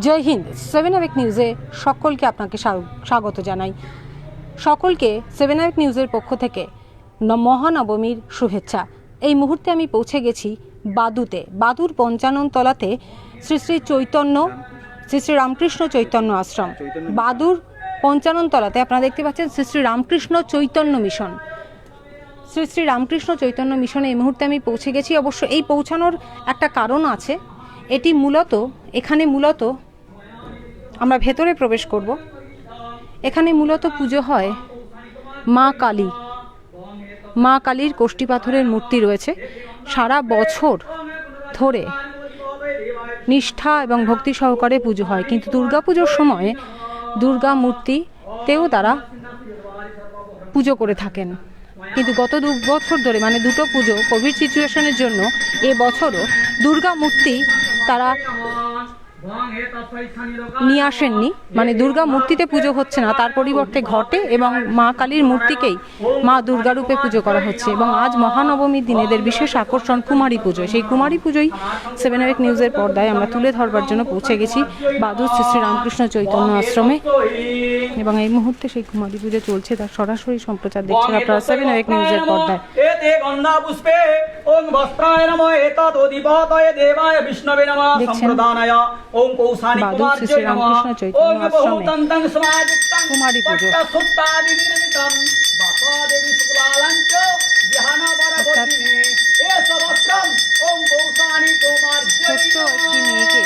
জয় হিন্দ। 7 আবেগ নিউজে সকলকে আপনাকে স্বাগত জানাই। সকলকে 7 আবেগ নিউজের পক্ষ থেকে মহানবমীর শুভেচ্ছা। এই মুহূর্তে আমি পৌঁছে গেছি বাদুতে, বাদুর পঞ্চানন তলাতে শ্রী শ্রী চৈতন্য, শ্রী শ্রী রামকৃষ্ণ চৈতন্য আশ্রম। বাদুর পঞ্চানন তলাতে আপনারা দেখতে পাচ্ছেন শ্রী শ্রী রামকৃষ্ণ চৈতন্য মিশন। শ্রী শ্রী রামকৃষ্ণ চৈতন্য মিশনে এই মুহূর্তে আমি পৌঁছে গেছি। অবশ্য এই পৌঁছানোর একটা কারণ আছে। এটি এখানে মূলত আমরা ভেতরে প্রবেশ করব। এখানে মূলত পুজো হয় মা কালী। মা কালীর কোষ্ঠী পাথরের মূর্তি রয়েছে। সারা বছর ধরে নিষ্ঠা এবং ভক্তি সহকারে পুজো হয়, কিন্তু দুর্গাপুজোর সময় দুর্গা মূর্তিতেও তারা পুজো করে থাকেন। কিন্তু গত 2 বছর ধরে, মানে দুটো পুজো কোভিড সিচুয়েশনের জন্য, এবছরও দুর্গা মূর্তি তারা নিয়ে আসেননি। মানে দুর্গা মূর্তিতে পুজো হচ্ছে না, তার পরিবর্তে ঘটে এবং মা কালীর মূর্তিকেই মা দুর্গা রূপে পুজো করা হচ্ছে। এবং আজ মহানবমীর দিন এদের বিশেষ আকর্ষণ কুমারী পুজো। সেই কুমারী পুজোই 7 আবেগ নিউজের পর্দায় আমরা তুলে ধরবার জন্য পৌঁছে গেছি বাদুর শ্রী শ্রী রামকৃষ্ণ চৈতন্য আশ্রমে। এবং এই মুহূর্তে সেই কুমারী পুজো চলছে, তার সরাসরি সম্প্রচার দেখছেন আপনারা 7 আবেগ নিউজের পর্দায়। বাদুর শ্রী শ্রী রামকৃষ্ণ চৈতন্য আশ্রমে কুমারী পুজো। ছোট্ট একটি মেয়েকে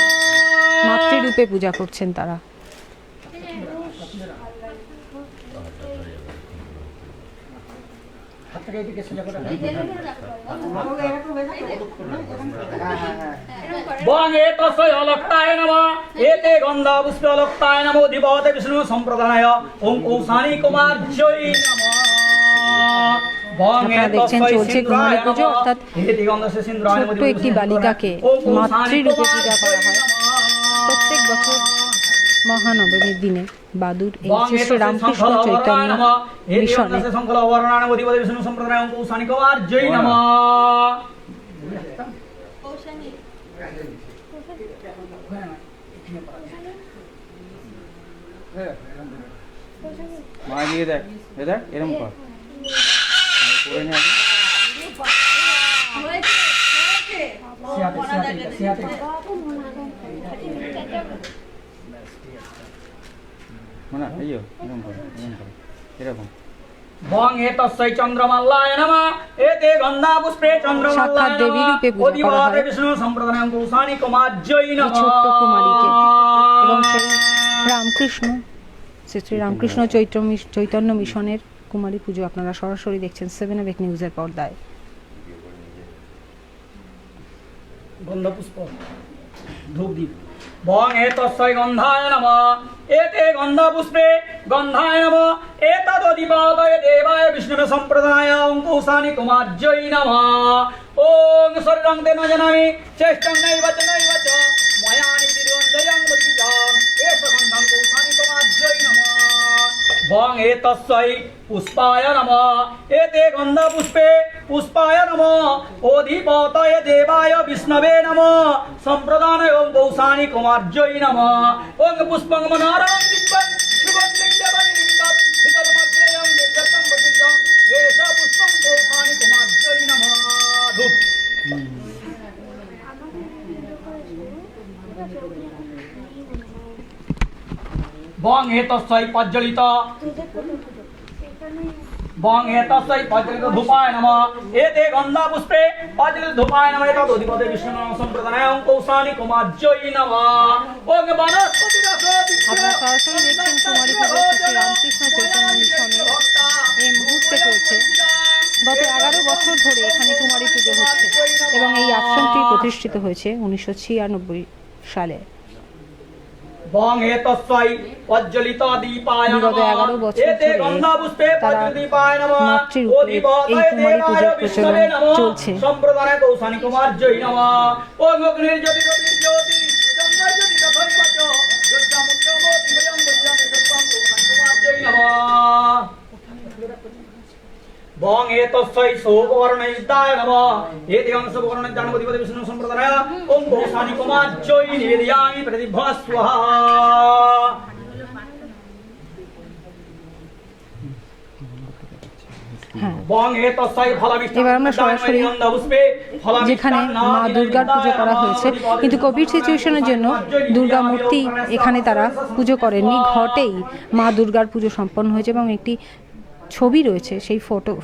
মাতৃরূপে পূজা করছেন তারা। বঙ্গে তস্যৈ অলক্তায় নমঃ এতে গন্ধা পুষ্পে অলক্তায় নমো দিবতে বিষ্ণু সম্প্রদানায় ওম কৌশানী কুমার্যৈ নমঃ। আপনারা দেখছেন চলছে কুমারী পুজো, অর্থাৎ ছোট্ট একটি বালিকাকে মাতৃরূপে পূজা করা হয় প্রত্যেক বছর মহানবমীর দিনে বাদুর এই শ্রী শ্রী রামকৃষ্ণ চৈতন্য মিশনে। বিষ্ণু সম্প্রদানায় ওম কৌশানী কুমার্যৈ নমঃ। মাছ দিয়ে দেখ, দেখ এরকম কর করে নে। এরকম কর, এরকম। বঙ্গে তস্যৈ চন্দ্রমাল্লায় নমঃ এতে গন্ধা পুষ্পে চন্দ্রমাল্লায় নমঃ দিবতে বিষ্ণু সম্প্রদানায় কৌশানী কুমার্যৈ নমঃ। ছোট্ট কুমারীকে এবং সেই রামকৃষ্ণ শ্রী শ্রী রামকৃষ্ণ চৈতন্য মিশনের কুমারী পুজো আপনারা সরাসরি দেখছেন 7 আবেগ নিউজের পর্দায়। গন্ধপুষ্প ধূপদীপ। বঙ্গে তস্যৈ গন্ধায় নমঃ এতে গন্ধা পুষ্পে গন্ধায় নমঃ এতদ্দিবতে দেবায় বিষ্ণু সম্প্রদানায় ওম কৌশানী কুমার্যৈ নমঃ। ওং শরীরং তেন জানামি চেষ্টং নৈব চ ময়া নিবিদন্দয়ং মুদ্রিতাম এষ গন্ধং কৌশানী কুমার্যৈ নমঃ। বঙ্গে তস্যৈ পুষ্পায় নমঃ এতে গন্ধা পুষ্পে পুষ্পায় নমঃ অধিপতয়ে দেবায় বিষ্ণবে নমঃ সম্প্রদানায় ওম কৌশানী কুমার্যৈ নমঃ। ওং পুষ্পং মনোরমং দিব্যং শুভং দিব্যবলিনিমিতং হিতমধ্যেয়ং দিব্যং বদিজং এষ পুষ্পং কৌশানী কুমার্যৈ নমঃ। ধূপ। বঙ্গে তস্যৈ প্রজ্বলিত ধূপায় নমঃ এতে গন্ধা পুষ্পে প্রজ্বলিত ধূপায় নমঃ এতদ্ধিপতে বিষ্ণু সম্প্রদানায় ওম কৌশানী কুমার্যৈ নমঃ। ওং বনস্পতি আপনারা সরাসরি দেখছেন কুমারী পুজো শ্রী রামকৃষ্ণ চৈতন্য মিশনে এই মুহূর্তে চলছে। গত 11 বছর ধরে এখানে কুমারী পুজো হচ্ছে এবং এই আশ্রমটি প্রতিষ্ঠিত হয়েছে 1996 সালে। বঙ্গে তস্যৈ প্রজ্বলিত দীপায় নমঃ এতে গন্ধা পুষ্পে প্রজ্বলিত দীপায় নমঃ মাতৃরূপে এই কুমারী পুজোর প্রচলন চলছে। সম্প্রদানায় কৌশানী কুমার্যৈ নমঃ। ওং অগ্নির জ্যোতি জ্যোতি জ্যোতি চন্দ্র জ্যোতি তথৈবচ জ্যোতিমুখ্যমোতি ভয়ং বুদ্ধামে সত্যং কৌশানী কুমার্যৈ নমঃ। বং एतस्यै सोपवर्णयुक्ताय नमः एतेन सोपवर्णज्ञानपतिपति विष्णु सम्प्रदाय ओम कौशानी कुमार जय निवेदयामि प्रतिभा स्वाहा হ্যাঁ বং এতস্যাই ফলাবিষ্ট এবার আমরা সরাসরি যেখানে মা দুর্গার পুজো করা হয়েছে, কিন্তু কোভিড সিচুয়েশনের জন্য দুর্গা মূর্তি এখানে তারা পুজো করেননি, ঘটেই মা দুর্গার পুজো সম্পন্ন হয়েছে এবং একটি ছবি রয়েছে সেই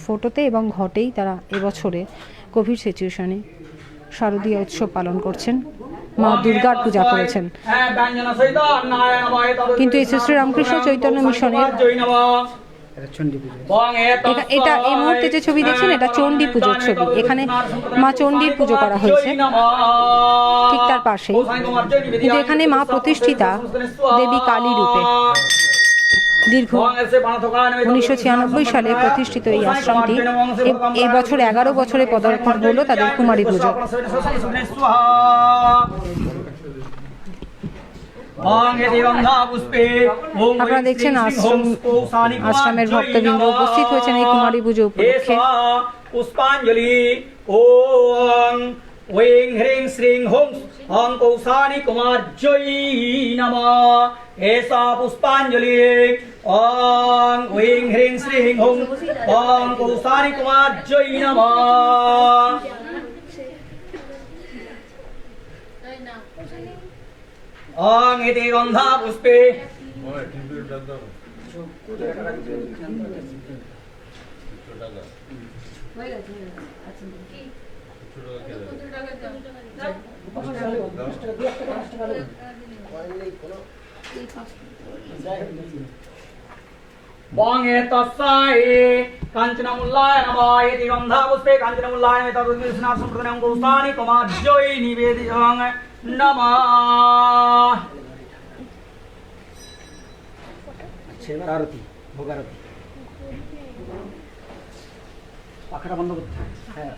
ফটোতে এবং ঘটেই তারা এবছরে কোভিড সিচুয়েশনে শারদীয় উৎসব পালন করছেন, মা দুর্গার পূজা করেছেন। কিন্তু এই শ্রী রামকৃষ্ণ চৈতন্য মিশনের এটা এই মুহূর্তে যে ছবি দেখছেন এটা চণ্ডী পুজোর ছবি, এখানে মা চণ্ডীর পুজো করা হয়েছে ঠিক তার পাশেই, কিন্তু এখানে মা প্রতিষ্ঠিতা দেবী কালী রূপে। দীর্ঘ 1996 সালে প্রতিষ্ঠিত এই আশ্রমটি এই বছর 11 বছরে পদার্পণ হলো তাদের কুমারী পুজো। আপনারা দেখছেন আশ্রমের ভক্তবৃন্দ উপস্থিত হয়েছেন এই কুমারী পুজো উপলক্ষে। পুষ্পাঞ্জলি ওং ওং হ্রিং শ্রীং হোং ওং কৌশানী কুমার জয় নমঃ এসা পুষ্পাঞ্জলি ওং ওং হ্রিং শ্রীং হোং ওং কৌশানী কুমার জয় নমঃ। ওং এতে গন্ধা পুষ্পে বং এতস্যাই কাঞ্চনমূল্যায় নমঃ এতে গন্ধা পুষ্পে কাঞ্চনমূল্যায় নমঃ তদ কৃষ্ণা সম্প্রদায়ং কৌশানী কুমার জয় নিবেদিতং নমঃ। আরতি ভোগ আরতি পাখাটা বন্ধ করতে হ্যাঁ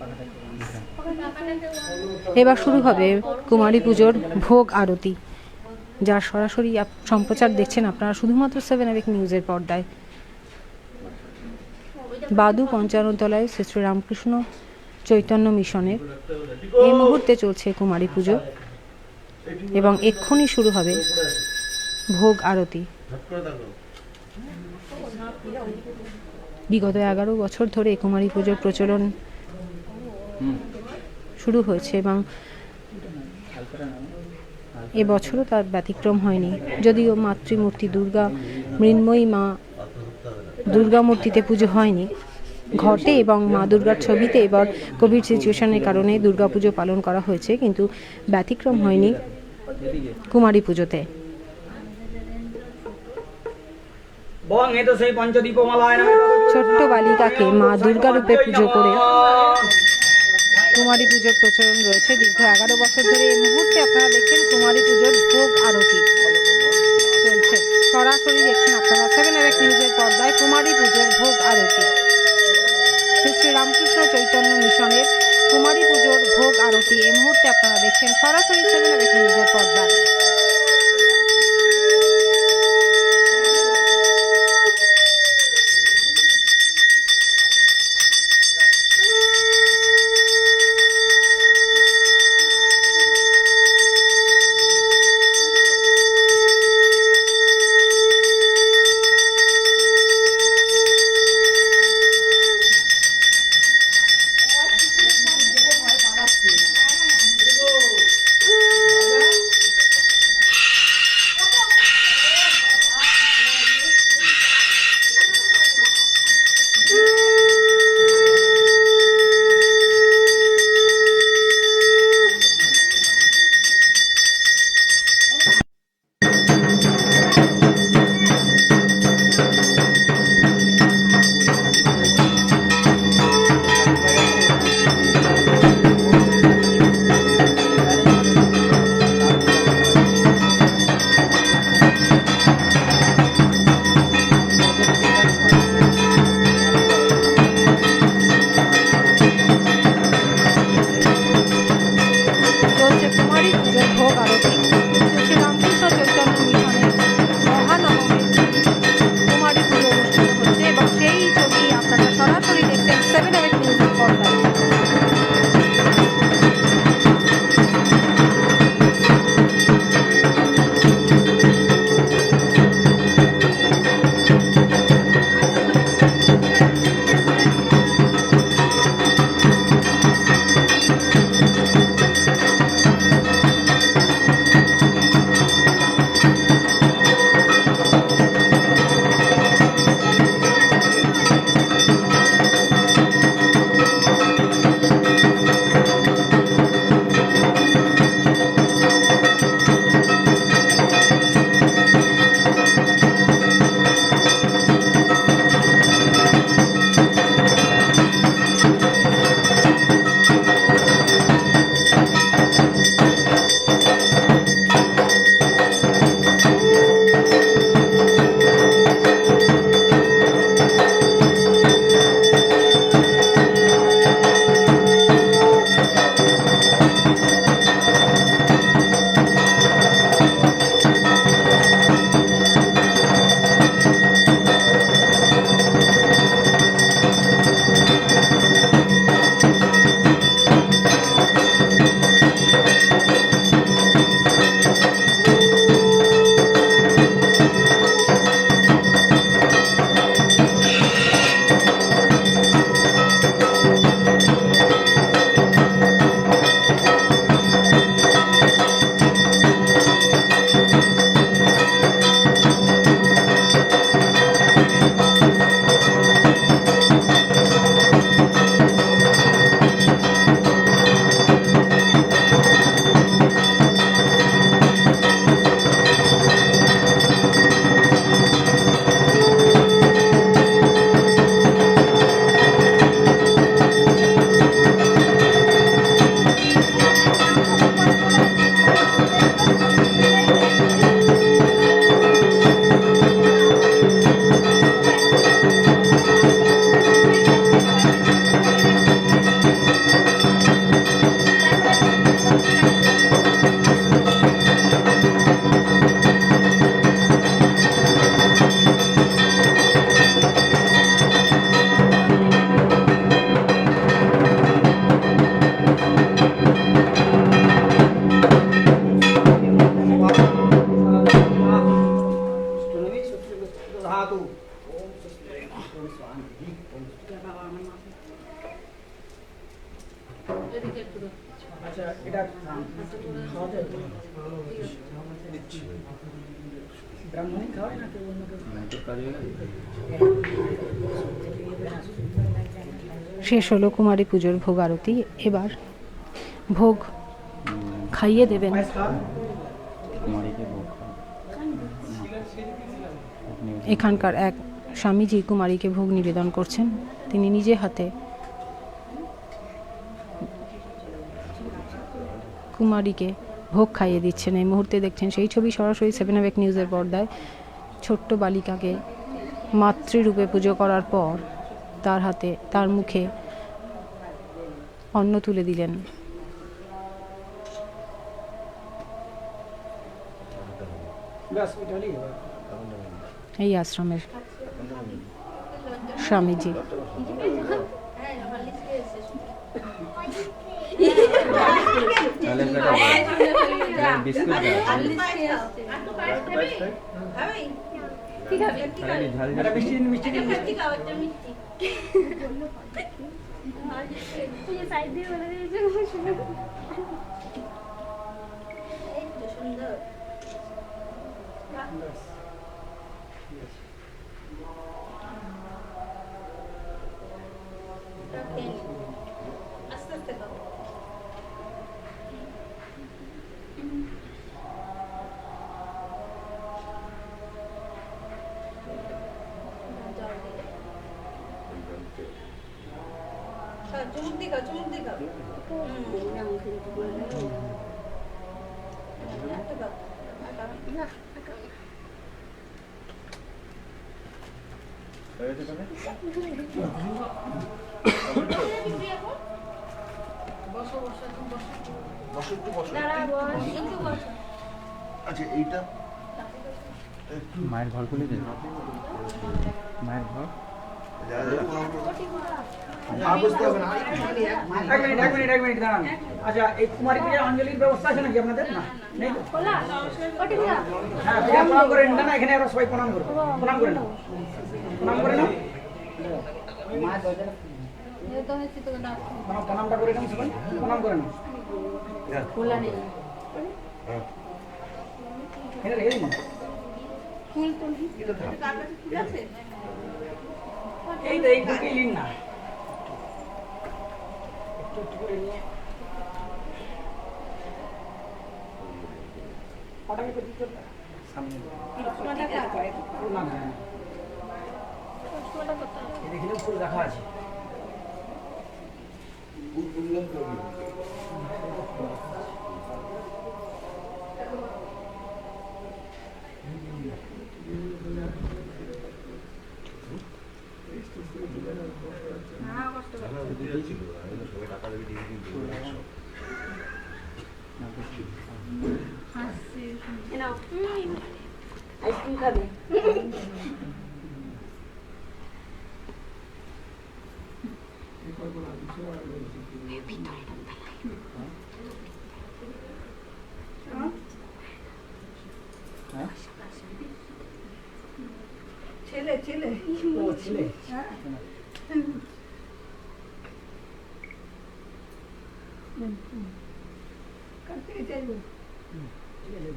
এবার শুরু হবে কুমারী পুজোর ভোগ আরতি, যার সরাসরি সম্প্রচার দেখছেন আপনারা শুধুমাত্র 7 আবেগ নিউজের পর্দায়। বাদু পঞ্চাননতলায় শ্রী শ্রী রামকৃষ্ণ চৈতন্য মিশনের এই মুহূর্তে চলছে কুমারী পুজো এবং এক্ষুনি শুরু হবে ভোগ আরতি। বিগত 11 বছর ধরে কুমারী পুজোর প্রচলন শুরু হয়েছে এবং এবছরও তার ব্যতিক্রম হয়নি, যদিও মাতৃমূর্তি দুর্গা মৃন্ময়ী মা দুর্গা মূর্তিতে পুজো হয়নি, ঘটে এবং মা দুর্গার ছবিতে এবার কোভিড সিচুয়েশনের কারণে দুর্গা পুজো পালন করা হয়েছে, কিন্তু ব্যতিক্রম হয়নি কুমারী পুজোতে। ছোট্ট বালিকাকে মা দুর্গা রূপে পুজো করে কুমারী পুজোর প্রচলন রয়েছে দীর্ঘ 11 বছর ধরে। এই মুহূর্তে আপনারা দেখছেন কুমারী পুজোর ভোগ আরতি চলছে, সরাসরি দেখছেন আপনারা 7 আবেগ নিউজের পর্দায় কুমারী পুজোর ভোগ আরতি। শ্রী শ্রী রামকৃষ্ণ চৈতন্য মিশনের কুমারী পুজোর ভোগ আরতি এই মুহূর্তে আপনারা দেখছেন সরাসরি 7 আবেগ নিউজের পর্দায়। ব্রাহ্মণই খাওয়ায় না কেউ অন্য কেউ? শেষ হলো কুমারী পুজোর ভোগ আরতি। এবার ভোগ খাইয়ে দেবেন পায়েস খাওয়া? কুমারীকে ভোগ খাওয়া। এখানকার এক স্বামীজি কুমারীকে ভোগ নিবেদন করছেন। তিনি নিজে হাতে কুমারীকে ভোগ খাইয়ে দিচ্ছেন। এই মুহূর্তে দেখছেন সেই ছবি সরাসরি 7 আবেক নিউজের পর্দায়। ছোট্ট বালিকাকে মাতৃরূপে পুজো করার পর তার হাতে তার মুখে অন্ন তুলে দিলেন। ব্যাস ওইটা হলেই হবে। এই আশ্রমের স্বামীজি। তাহলে বিস্কুট দাও। তাহলে ঝাল ঝাল একটা মিষ্টি দিন, মিষ্টি দিন। আস্তে আস্তে খাও। চুমুক দিয়ে খাও, চুমুক দিয়ে খাও। একটু খাও। আচ্ছা এইটা মায়ের ঘর খুলে দে। মায়ের ঘর বুঝতে হবে না এক মিনিট দাঁড়ান। আচ্ছা এই কুমারী পূজার অঞ্জলির ব্যবস্থা আছে নাকি আপনাদের? না, নেই তো? হ্যাঁ, পূজা প্রণাম করে নিন না, এখানে আমরা সবাই প্রণাম করবো। প্রণাম করে নাও, প্রণাম করে নাও। প্রণামটা করে নাও সবাই, প্রণাম করে নাও। এখানে রেখে দিন। এই তো এই বুকেই লিন না, একটু একটু করে নিয়ে ওটাকে তো দিতে হবে সামনে। না না, এই দেখলে ফুল রাখা আছে। আইসক্রিম খাবে? ছেলে ছেলে ও ছেলে, কাটতে চাইবো। ঠিক আছে।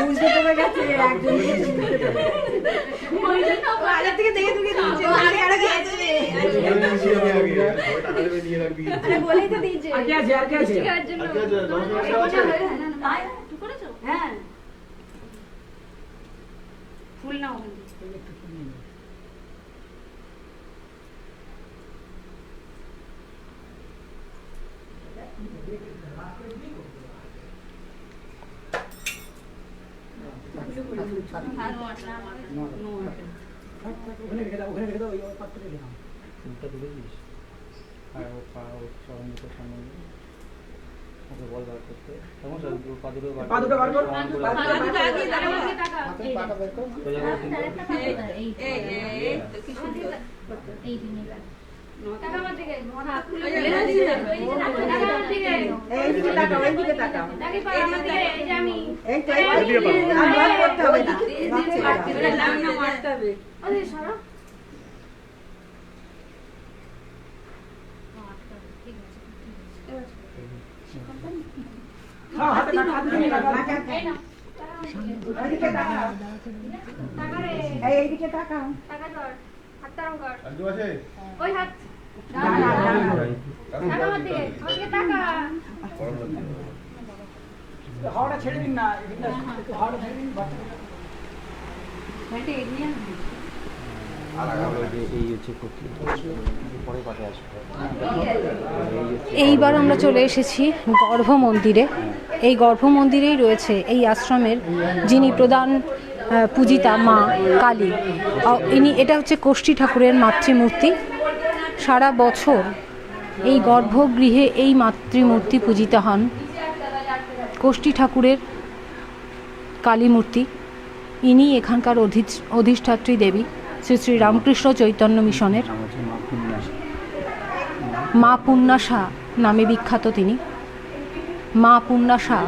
বুঝতে পেরে গেছে একজন। ওই জন্য আগে থেকে দেখে দেখে দিচ্ছে। আগে আগে গেছে। আরে বলেই তো দিয়েছে। আর কে আছে? আর কে আছে? কার জন্য? হ্যাঁ। ফুল নাও। ওখানে রেখে দাও, ওখানে রেখে দাও, ওই পাত্রে রেখে দাও। ফুলটা তুলে দিস। আর ও পা ও সরঞ্জিতের সামনে ওকে বল বার করতে। তখন পা দুটো বার পা দুটো বার কর। প্রণাম করে পা দুটো সোজা করে এই তো কি সুন্দর। এইদিকে তাকাও, এইদিকে তাকাও। এই তো, আর বল করতে হবে না। মারতে হবে। হ্যাঁ, হাতে টাকা, হাতে টাকা। এইদিকে তাকাও। এইদিকে তাকাও। আজু আছে হাওড়া ছেড়ে দিন না, একটু হাওড়া ছেড়ে দিন, বাচ্চাদের। এইবার আমরা চলে এসেছি গর্ভ মন্দিরে। এই গর্ভ মন্দিরেই রয়েছে এই আশ্রমের যিনি প্রধান পূজিতা মা কালী। এটা হচ্ছে কোষ্ঠী ঠাকুরের মাতৃমূর্তি। সারা বছর এই গর্ভগৃহে এই মাতৃমূর্তি পূজিতা হন। কোষ্ঠী ঠাকুরের কালী মূর্তি, ইনি এখানকার অধিষ্ঠাত্রী দেবী। শ্রী শ্রী রামকৃষ্ণ চৈতন্য মিশনের মা পুণ্যাসা নামে বিখ্যাত তিনি। মা পুণ্যাসা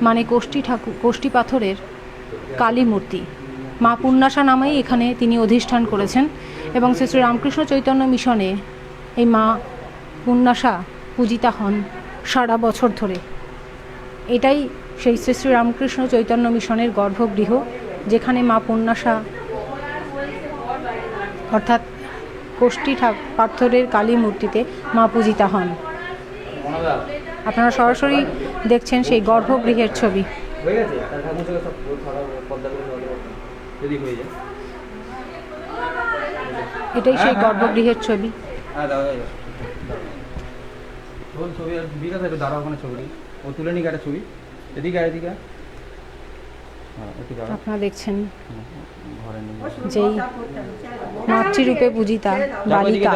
মানে কোষ্ঠী পাথরের কালী মূর্তি। মা পুণ্যাসা নামেই এখানে তিনি অধিষ্ঠান করেছেন এবং শ্রী শ্রী রামকৃষ্ণ চৈতন্য মিশনে এই মা পুণ্যাসা পূজিতা হন সারা বছর ধরে। এটাই সেই শ্রী শ্রী রামকৃষ্ণ চৈতন্য মিশনের গর্ভগৃহ, যেখানে মা পুণ্যাসা অর্থাৎ কোষ্ঠী পাথরের কালী মূর্তিতে মা পূজিতা হন। আপনারা সরাসরি দেখছেন সেই গর্ভগৃহের ছবি। এটাই সেই গর্ভগৃহের ছবি। ছবি আর বিকাশ একটু দাঁড়াও, ওখানে ছবি ও তুলে নিক একটা ছবি। এদিকে এদিকে আপনারা দেখছেন যেই মাতৃরূপে পূজিতা বালিকা,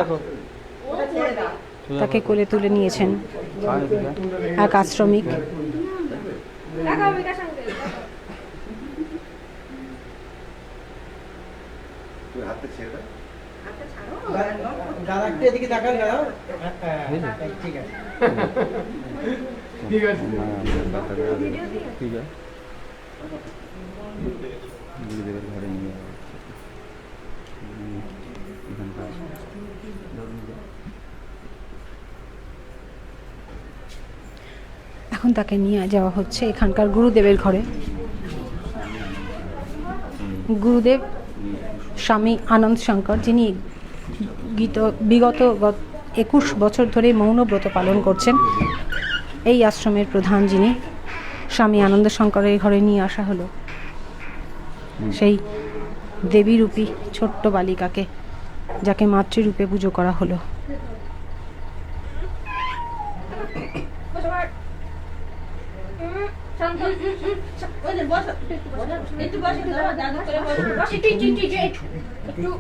তাকে কোলে তুলে নিয়েছেন এক আশ্রমিক। তুই হাতে ছেড়ে দে। দাদা একটু এদিকে তাকান, দাদা। ঠিক আছে, ঠিক আছে। ঠিক আছে, গুরুদেবের ঘরে নিয়ে যাওয়া হচ্ছে। এখন তাকে নিয়ে যাওয়া হচ্ছে এখানকার গুরুদেবের ঘরে। গুরুদেব স্বামী আনন্দ শঙ্কর, যিনি বিগত 21 বছর ধরে মৌনব্রত পালন করছেন। এই আশ্রমের প্রধান যিনি স্বামী আনন্দ শঙ্করের ঘরে নিয়ে আসা হলো সেই দেবীরূপী ছোট্ট বালিকাকে, যাকে মাতৃরূপে পুজো করা হলো।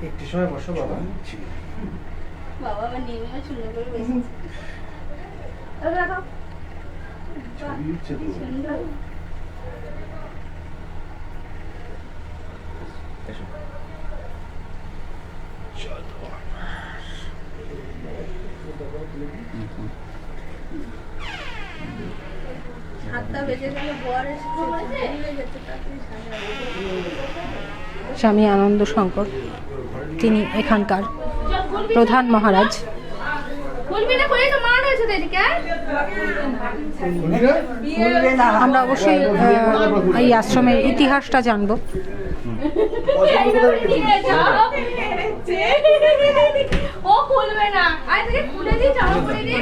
একটু সময় বসো বাবা। বাবা আমার নেমে সুন্দর করে ছবি উঠছে তো। এসো। হাতটা বেঁচে গেলে বর এসে স্বামী আনন্দ শঙ্কর, তিনি এখানকার প্রধান মহারাজ। আমরা অবশ্যই এই আশ্রমের ইতিহাসটা জানবো। ও খুলবে না, আজ থেকে খুলে দিয়ে চালু করে দিয়ে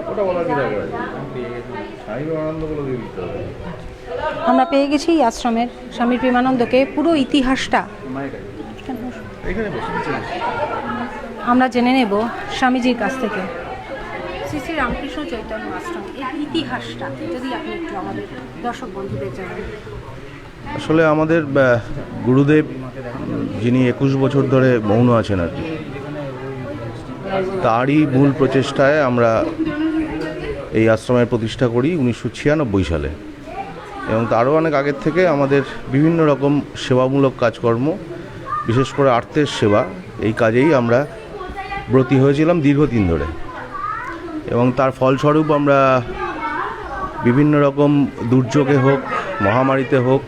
ওটা বলার কি দরকার আছে? স্বামী আনন্দ বলে দিয়ে দিতে হবে। আমরা পেয়ে গেছি এই আশ্রমের স্বামী প্রেমানন্দকে পুরো ইতিহাসটা এখানে বসে আমরা জেনে নেব স্বামীজির কাছ থেকে। শ্রী শ্রী রামকৃষ্ণ চৈতন্য আশ্রম এর ইতিহাসটা যদি আপনি একটু আমাদের দর্শক বন্ধুদের জানান। আসলে আমাদের গুরুদেব, যিনি 21 বছর ধরে মৌন আছেন আর কি, তারই মূল প্রচেষ্টায় আমরা এই আশ্রমের প্রতিষ্ঠা করি 1996 সালে, এবং তারও অনেক আগের থেকে আমাদের বিভিন্ন রকম সেবামূলক কাজকর্ম, বিশেষ করে আর্তের সেবা, এই কাজেই আমরা ব্রতী হয়েছিলাম দীর্ঘদিন ধরে। এবং তার ফলস্বরূপ আমরা বিভিন্ন রকম দুর্যোগে হোক, মহামারীতে হোক,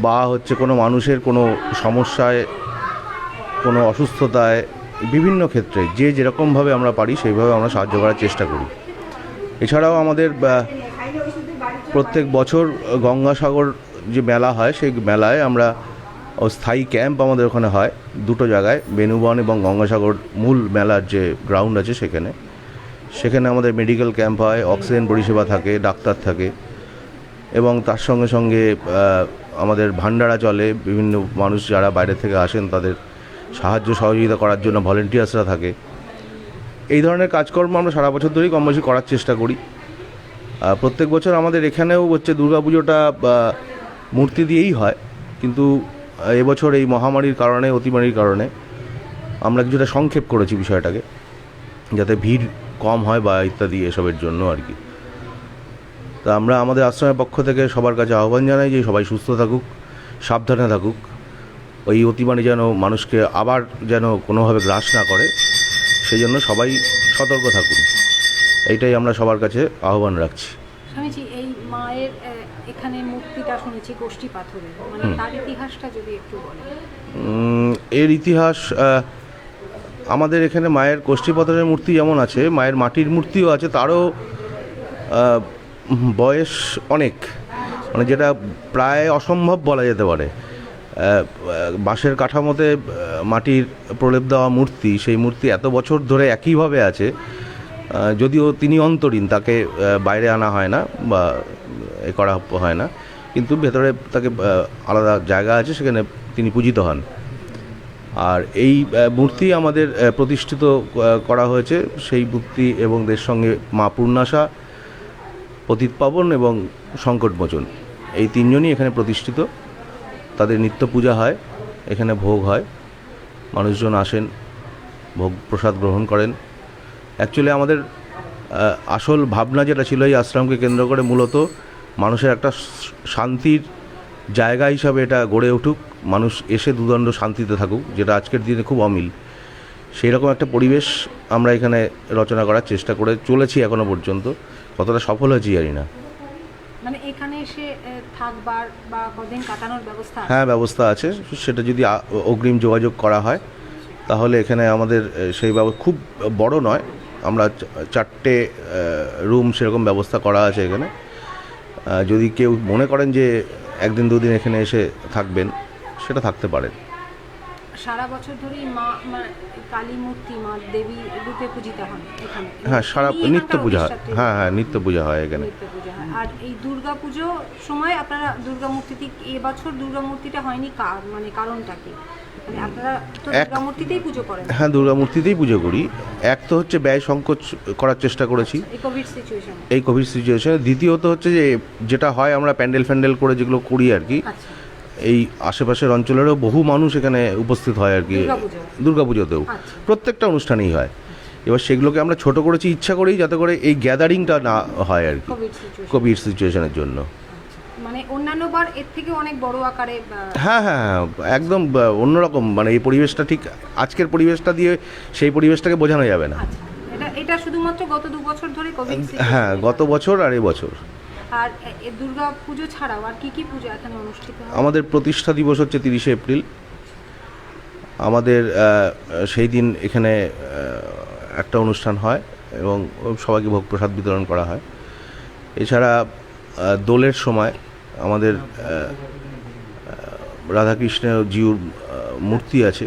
বা হচ্ছে কোনো মানুষের কোনো সমস্যায়, কোনো অসুস্থতায়, বিভিন্ন ক্ষেত্রে যে যেরকমভাবে আমরা পারি সেইভাবে আমরা সাহায্য করার চেষ্টা করি। এছাড়াও আমাদের প্রত্যেক বছর গঙ্গাসাগর যে মেলা হয়, সেই মেলায় আমরা স্থায়ী ক্যাম্প আমাদের ওখানে হয় দুটো জায়গায়, বেনুবন এবং গঙ্গাসাগর মূল মেলার যে গ্রাউন্ড আছে সেখানে আমাদের মেডিকেল ক্যাম্প হয়, অক্সিজেন পরিষেবা থাকে, ডাক্তার থাকে, এবং তার সঙ্গে সঙ্গে আমাদের ভান্ডারা চলে। বিভিন্ন মানুষ যারা বাইরে থেকে আসেন তাদের সাহায্য সহযোগিতা করার জন্য ভলেন্টিয়ার্সরা থাকে। এই ধরনের কাজকর্ম আমরা সারা বছর ধরেই কম বেশি করার চেষ্টা করি। প্রত্যেক বছর আমাদের এখানেও হচ্ছে দুর্গাপুজোটা মূর্তি দিয়েই হয়, কিন্তু এবছর এই মহামারীর কারণে, অতিমারির কারণে আমরা কিছুটা সংক্ষেপ করেছি বিষয়টাকে, যাতে ভিড় কম হয় বা ইত্যাদি এসবের জন্য আর কি। তা আমরা আমাদের আশ্রমের পক্ষ থেকে সবার কাছে আহ্বান জানাই যে সবাই সুস্থ থাকুক, সাবধানে থাকুক, ওই অতিমারি যেন মানুষকে আবার যেন কোনোভাবে গ্রাস না করে, সেই জন্য সবাই সতর্ক থাকুন, এইটাই আমরা সবার কাছে আহ্বান রাখছি। স্বামীজি, এই মায়ের এখানে মূর্তিটা শুনেছি গোষ্ঠী পাথরের, মানে তার ইতিহাসটা যদি একটু বলেন। এর ইতিহাস, আমাদের এখানে মায়ের কোষ্ঠী পাথরের মূর্তি যেমন আছে, মায়ের মাটির মূর্তিও আছে, তারও বয়স অনেক, মানে যেটা প্রায় অসম্ভব বলা যেতে পারে। বাঁশের কাঠামোতে মাটির প্রলেপ দেওয়া মূর্তি, সেই মূর্তি এত বছর ধরে একইভাবে আছে, যদিও তিনি অন্তরীণ, তাকে বাইরে আনা হয় না বা এ করা হয় না, কিন্তু ভেতরে তাকে আলাদা জায়গা আছে, সেখানে তিনি পূজিত হন। আর এই মূর্তি আমাদের প্রতিষ্ঠিত করা হয়েছে, সেই মূর্তি এবং এর সঙ্গে মা পূর্ণাশা, পতিতপাবন এবং সংকটমোচন, এই তিনজনই এখানে প্রতিষ্ঠিত। তাদের নিত্য পূজা হয়, এখানে ভোগ হয়, মানুষজন আসেন, ভোগ প্রসাদ গ্রহণ করেন। অ্যাকচুয়ালি আমাদের আসল ভাবনা যেটা ছিল এই আশ্রমকে কেন্দ্র করে, মূলত মানুষের একটা শান্তির জায়গা হিসাবে এটা গড়ে উঠুক, মানুষ এসে দুদণ্ড শান্তিতে থাকুক, যেটা আজকের দিনে খুব অমিল। সেই রকম একটা পরিবেশ আমরা এখানে রচনা করার চেষ্টা করে চলেছি এখনো পর্যন্ত। কতটা সফল হয়েছি জানি না। মানে এখানে এসে থাকবার বা কদিন কাটানোর ব্যবস্থা? হ্যাঁ, ব্যবস্থা আছে। সেটা যদি অগ্রিম যোগাযোগ করা হয় তাহলে এখানে আমাদের সেই খুব বড় নয়, আমরা 4টে রুম সেরকম ব্যবস্থা করা আছে এখানে। যদি কেউ মনে করেন যে একদিন দুদিন এখানে এসে থাকবেন, সেটা থাকতে পারেন। সারা বছর ধরেই মা কালী মূর্তি, মা দেবী রূপে পূজিত হন এখানে? হ্যাঁ, সারা নিত্য পূজা হয়। হ্যাঁ, নিত্য পূজা হয় এখানে। আর এই দুর্গা পুজো সময় আপনারা দুর্গা মূর্তিটি, এবছর দুর্গা মূর্তিটা হয়নি, মানে কারণটা কি? মানে আপনারা তো দুর্গা মূর্তিতেই পুজো করেন? হ্যাঁ, দুর্গা মূর্তিতেই পুজো করি। এক তো হচ্ছে ব্যয় সংকোচ করার চেষ্টা করেছি এই কোভিড সিচুয়েশনে। দ্বিতীয়ত হচ্ছে যে যেটা হয়, আমরা প্যান্ডেল করে যেগুলো করি আর কি, এই আশেপাশের অঞ্চলেরও বহু মানুষ এখানে উপস্থিত হয় আর কি দুর্গাপুজোতেও, প্রত্যেকটা অনুষ্ঠানেই হয়। এবার সেগুলোকে আমরা ছোট করেছি ইচ্ছা করেই, যাতে করে এই গ্যাদারিংটা না হয় আর কি, কোভিড সিচুয়েশনের জন্য। মানে অন্যান্য বার এর থেকে অনেক বড় আকারে? হ্যাঁ, একদম অন্যরকম, মানে এই পরিবেশটা ঠিক আজকের পরিবেশটা দিয়ে সেই পরিবেশটাকে বোঝানো যাবে না। এটা শুধুমাত্র গত 2 বছর ধরে কোভিড? হ্যাঁ, গত বছর আর এই বছর। আর দুর্গা পুজো ছাড়াও আর কি পূজা এখানে অনুষ্ঠিত হয়? আমাদের প্রতিষ্ঠা দিবস হচ্ছে 30শে এপ্রিল। আমাদের সেই দিন এখানে একটা অনুষ্ঠান হয় এবং সবাইকে ভোগ প্রসাদ বিতরণ করা হয়। এছাড়া দোলের সময় আমাদের রাধাকৃষ্ণ জিউর মূর্তি আছে,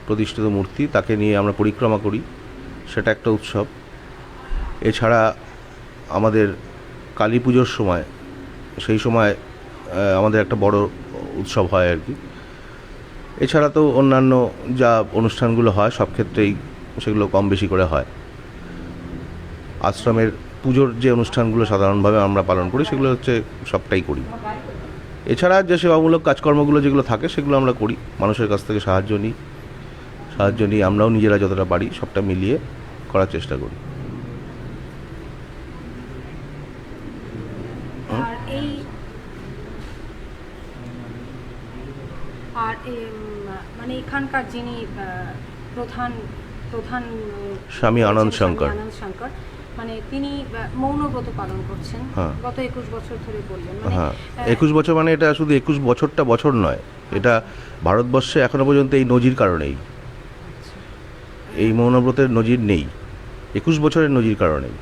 প্রতিষ্ঠিত মূর্তি, তাকে নিয়ে আমরা পরিক্রমা করি, সেটা একটা উৎসব। এছাড়া আমাদের কালী পুজোর সময়, সেই সময় আমাদের একটা বড় উৎসব হয় আর কি। এছাড়া তো অন্যান্য যা অনুষ্ঠানগুলো হয় সব ক্ষেত্রেই সেগুলো কম বেশি করে হয়। আশ্রমের পুজোর যে অনুষ্ঠানগুলো সাধারণভাবে আমরা পালন করি সেগুলো হচ্ছে সবটাই করি। এছাড়া যে সেবামূলক কাজকর্মগুলো যেগুলো থাকে সেগুলো আমরা করি, মানুষের কাছ থেকে সাহায্য নিই, সাহায্য নিই, আমরাও নিজেরা যতটা পারি সবটা মিলিয়ে করার চেষ্টা করি। আর এই মানে এখানকার যিনি প্রধান প্রধান স্বামী আনন্দ শঙ্কর। আনন্দ শঙ্কর, মানে তিনি মৌনব্রত পালন করছেন হ্যাঁ। গত 21 বছর ধরে বললেন। মানে হ্যাঁ, 21 বছর মানে এটা শুধু 21 বছরটা বছর নয়, এটা ভারতবর্ষে এখনো পর্যন্ত এই নজির কারণেই, এই মৌনব্রতের নজির নেই, 21 বছরের নজির কারণেই।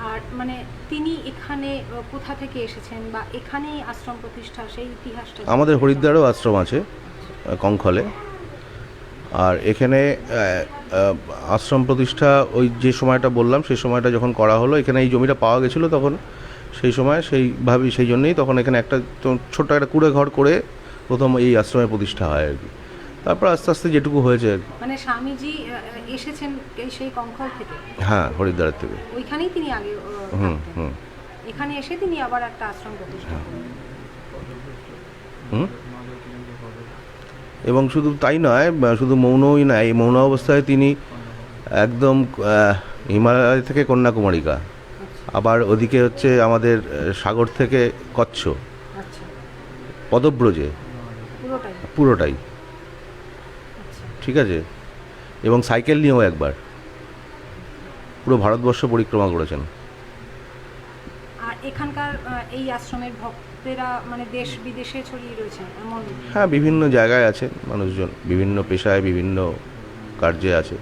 আর মানে তিনি এখানে কোথা থেকে এসেছেন বা এখানেই আশ্রম প্রতিষ্ঠা, সেই ইতিহাসটা আমাদের হরিদ্বারও আশ্রম আছে কঙ্খলে, আর এখানে আশ্রম প্রতিষ্ঠা ওই যে সময়টা বললাম সেই সময়টা যখন করা হলো, এখানে এই জমিটা পাওয়া গেছিলো তখন, সেই সময় সেইভাবেই, সেই জন্যই তখন এখানে একটা ছোট্ট একটা কুঁড়ে ঘর করে প্রথম এই আশ্রমের প্রতিষ্ঠা হয় আর কি। তারপর আস্তে আস্তে যেটুকু হয়েছে আর কি। মানে স্বামীজি এসেছেন সেই কঙ্খল থেকে? হ্যাঁ, হরিদ্বারের থেকে। ওইখানেই তিনি আগে হুম থাকতেন। হুম এখানে এসে তিনি আবার একটা আশ্রম প্রতিষ্ঠা করেন। হুম। এবং শুধু তাই নয়, শুধু মৌনই নয়, এই মৌন অবস্থায় তিনি একদম হিমালয় থেকে কন্যাকুমারিকা, আবার ওদিকে হচ্ছে আমাদের সাগর থেকে কচ্ছ, আচ্ছা, পদব্রজে, পুরোটাই? পুরোটাই, আচ্ছা। ঠিক আছে। এবং সাইকেল নিয়েও একবার পুরো ভারতবর্ষ পরিক্রমা করেছেন। আর এখানকার এই আশ্রমের ভক্তেরা মানে দেশ বিদেশে ছড়িয়ে রয়েছেন এমন? হ্যাঁ, বিভিন্ন জায়গায় আছে মানুষজন, বিভিন্ন পেশায়, বিভিন্ন কার্যে আছে।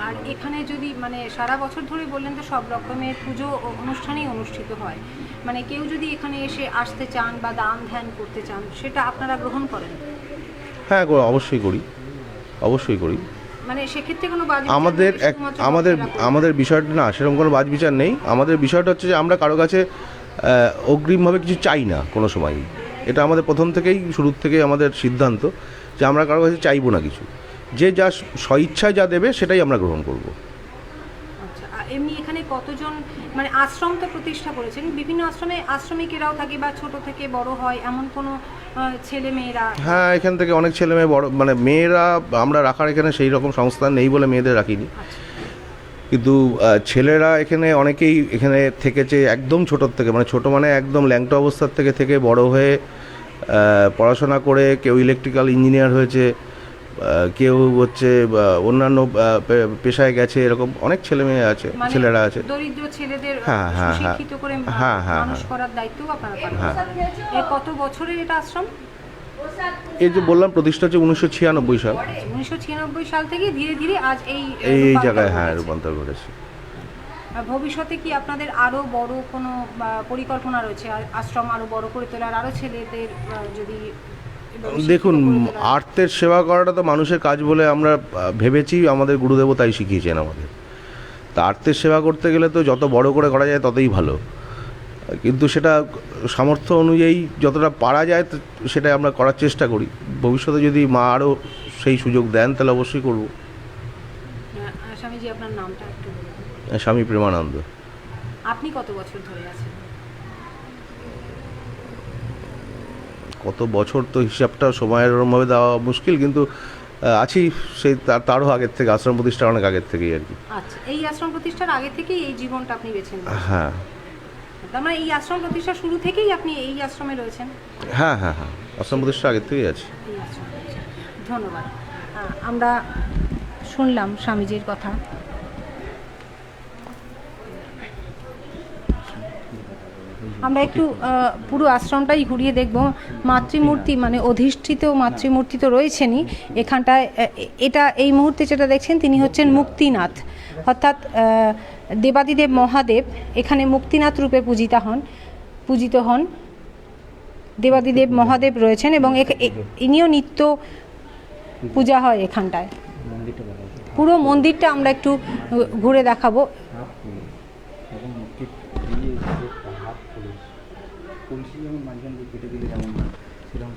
আর এখানে যদি মানে সারা বছর ধরে বললেন তো সব রকমের পুজো ও অনুষ্ঠানই অনুষ্ঠিত হয়, মানে কেউ যদি এখানে এসে আসতে চান বা দান ধ্যান করতে চান সেটা আপনারা গ্রহণ করেন? হ্যাঁ, অবশ্যই করি, অবশ্যই করি। মানে সেক্ষেত্রে কোনো বাজ আমাদের আমাদের বিষয়টা না, সেরকম কোনো বাজ বিচার নেই। আমাদের বিষয়টা হচ্ছে যে আমরা কারো কাছে অগ্রিমভাবে কিছু চাই না কোনো সময়ই। এটা আমাদের প্রথম থেকেই, শুরুর থেকেই আমাদের সিদ্ধান্ত যে আমরা কারো কাছে চাইবো না কিছু, যে যা স্বইচ্ছায় যা দেবে সেটাই আমরা গ্রহণ করব। আচ্ছা, আর এমনি এখানে কতজন মানে আশ্রম তো প্রতিষ্ঠা করেছেন, বিভিন্ন আশ্রমে আশ্রমিকেরাও থাকে বা ছোট থেকে বড় হয় এমন কোনো ছেলে মেয়েরা? হ্যাঁ, এখান থেকে অনেক ছেলে মেয়ে, বড় মানে মেয়েরা আমরা রাখার এখানে সেই রকম সংস্থা নেই বলে মেয়েদের রাখিনি, কিন্তু ছেলেরা এখানে অনেকেই এখানে থেকেছে একদম ছোটোর থেকে, মানে ছোটো মানে একদম ল্যাংটো অবস্থার থেকে বড় হয়ে পড়াশোনা করে কেউ ইলেকট্রিক্যাল ইঞ্জিনিয়ার হয়েছে, কেউ হচ্ছে অন্যান্য পেশায় গেছে, এরকম অনেক ছেলে মেয়ে আছে, মানে ছেলেরা আছে। দরিদ্র ছেলেদের হ্যাঁ, হ্যাঁ, হ্যাঁ। শিক্ষিত করে হ্যাঁ, হ্যাঁ, মানুষ হ্যাঁ। করার দায়িত্ব আপনারা পালন হ্যাঁ। করেন। এই কত বছরের এটা আশ্রম? এই যে বললাম প্রতিষ্ঠা হচ্ছে 1996 সাল। 1996 সাল থেকে ধীরে ধীরে আজ এই এই রূপান্তর জায়গায় হ্যাঁ ঘটেছে। রূপান্তর ঘটেছে। আর ভবিষ্যতে কি আপনাদের আরো বড় কোনো পরিকল্পনা রয়েছে, আশ্রম আরো বড় করে তোলার, আরো ছেলেদের যদি দেখুন, আর্তের সেবা করাটা তো মানুষের কাজ বলে আমরা ভেবেছি, আমাদের গুরুদেবও তাই শিখিয়েছেন আমাদের। তা আর্তের সেবা করতে গেলে তো যত বড় করে করা যায় ততই ভালো, কিন্তু সেটা সামর্থ্য অনুযায়ী যতটা পারা যায় সেটাই আমরা করার চেষ্টা করি। ভবিষ্যতে যদি মা আরও সেই সুযোগ দেন তাহলে অবশ্যই করব। স্বামীজি আপনার নামটা একটু বলুন। স্বামী প্রেমানন্দ। আপনি কত বছর ধরে আছেন? কত বছর তো হিসাবটা সময়ের ওরমভাবে দেওয়া মুশকিল, কিন্তু আছি সেই তারও আগের থেকে, আশ্রম প্রতিষ্ঠার অনেক আগের থেকেই আর কি। আচ্ছা, এই আশ্রম প্রতিষ্ঠার আগে থেকেই এই জীবনটা আপনি বেছে নিয়েছেন? হ্যাঁ। তার মানে এই আশ্রম প্রতিষ্ঠা শুরু থেকেই আপনি এই আশ্রমে রয়েছেন? হ্যাঁ, হ্যাঁ, হ্যাঁ, আশ্রম প্রতিষ্ঠা আগের থেকেই আছে। এই আশ্রমে রয়েছেন। ধন্যবাদ। আমরা শুনলাম স্বামীজির কথা। আমরা একটু পুরো আশ্রমটাই ঘুরিয়ে দেখব। মাতৃমূর্তি মানে অধিষ্ঠিত মাতৃমূর্তি তো রয়েছেনই এখানটায়। এটা এই মুহূর্তে যেটা দেখছেন তিনি হচ্ছেন মুক্তিনাথ, অর্থাৎ দেবাদিদেব মহাদেব এখানে মুক্তিনাথ রূপে পূজিত হন। দেবাদিদেব মহাদেব রয়েছেন এবং ইনিও নিত্য পূজা হয় এখানটায়। পুরো মন্দিরটা আমরা একটু ঘুরে দেখাবো।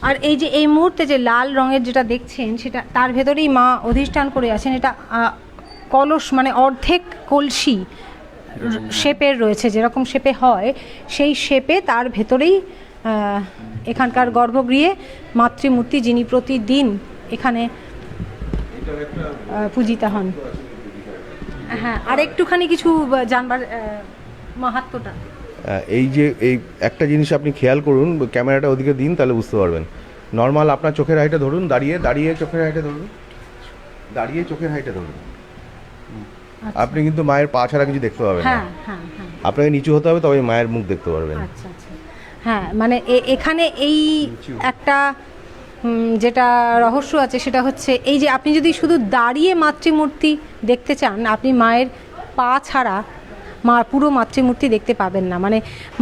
আর এই যে এই মুহূর্তে যে লাল রঙের যেটা দেখছেন সেটা তার ভেতরেই মা অধিষ্ঠান করে আছেন। এটা কলস মানে অর্ধেক কলসি শেপের রয়েছে, যেরকম শেপে হয় সেই শেপে তার ভেতরেই এখানকার গর্ভগৃহে মাতৃমূর্তি, যিনি প্রতিদিন এখানে পূজিতা হন। হ্যাঁ, আর একটুখানি কিছু জানবার মাহাত্ম্যটা। এই যে এই একটা জিনিস আপনি খেয়াল করুন, ক্যামেরাটা ওদিকে দিন তাহলে বুঝতে পারবেন। নর্মাল আপনার চোখের হাইটে ধরুন, দাঁড়িয়ে চোখের হাইটে ধরুন, দাঁড়িয়ে চোখের হাইটে ধরুন। আপনি কিন্তু মায়ের পা ছাড়া কিছু দেখতে পাবেন না। হ্যাঁ হ্যাঁ হ্যাঁ, আপনাকে নিচু হতে হবে, তবে মায়ের মুখ দেখতে পারবেন। আচ্ছা আচ্ছা। হ্যাঁ, মানে এখানে এই একটা যেটা রহস্য আছে সেটা হচ্ছে এই যে আপনি যদি শুধু দাঁড়িয়ে মাতৃমূর্তি দেখতে চান, আপনি মায়ের পা ছাড়া পুরো মাতৃমূর্তি দেখতে পাবেন না। মানে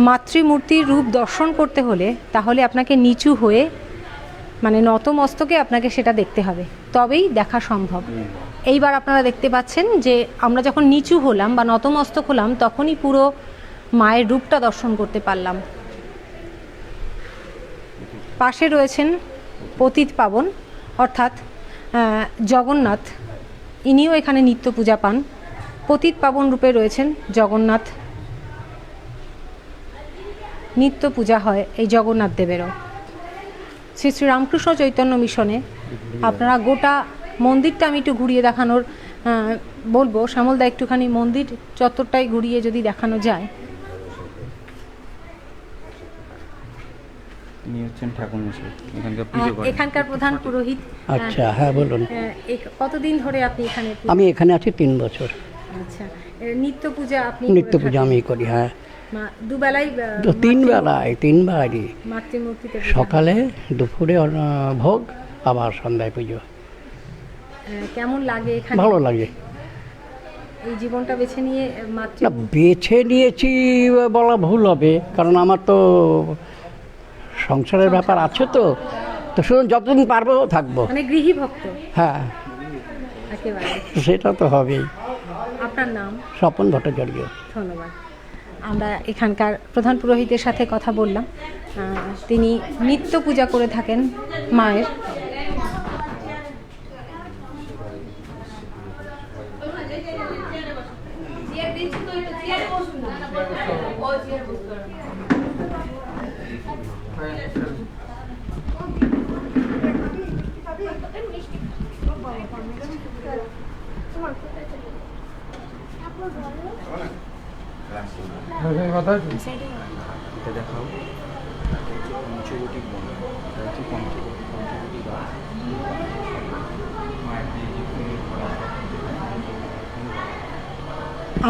মাতৃমূর্তির রূপ দর্শন করতে হলে তাহলে আপনাকে নিচু হয়ে, মানে নতমস্তকে আপনাকে সেটা দেখতে হবে, তবেই দেখা সম্ভব। এইবার আপনারা দেখতে পাচ্ছেন যে আমরা যখন নিচু হলাম বা নতমস্তক হলাম তখনই পুরো মায়ের রূপটা দর্শন করতে পারলাম। পাশে রয়েছেন পতিত পাবন অর্থাৎ জগন্নাথ, ইনিও এখানে নিত্য পূজা পান। পতিত পাবন রূপে রয়েছেন জগন্নাথ, নিত্য পূজা হয় এই জগন্নাথ দেবেরও। শ্রী শ্রী রামকৃষ্ণ চৈতন্য মিশনে আপনারা গোটা মন্দিরটা আমি একটু ঘুরিয়ে দেখানোর বলবো। শ্যামলদা একটুখানি মন্দির চত্বরটাই ঘুরিয়ে যদি দেখানো যায়। ইনি হচ্ছেন ঠাকুর মশাই, এখানকার পুজো করেন। এখানকার প্রধান পুরোহিত। আচ্ছা, হ্যাঁ বলুন। কতদিন ধরে আপনি এখানে? আমি এখানে আছি 3 বছর। আচ্ছা, নিত্য পূজা আপনি? নিত্য পূজা আমি করি, হ্যাঁ। দুবেলাই? 3 বেলায়, 3 বারই, মাতৃমূর্তিতে সকালে, দুপুরে ভোগ, আবার সন্ধ্যায় পুজো। কেমন লাগে এখানে? ভালো লাগে। এই জীবনটা বেছে নিয়ে না, বেছে নিয়েছি বলা ভুল হবে, কারণ আমার তো সংসারের ব্যাপার আছে, তো শুধু যতদিন পারবো থাকবো। মানে গৃহী ভক্ত? হ্যাঁ, একেবারে। সেটা তো হবেই। আপনার নাম? স্বপন ভট্টাচার্য। ধন্যবাদ। আমরা এখানকার প্রধান পুরোহিতের সাথে কথা বললাম। তিনি নিত্য পূজা করে থাকেন মায়ের। এটা দেখাও, পঞ্চবটি বন, এটা হচ্ছে পঞ্চবটি গাছ। মায়ের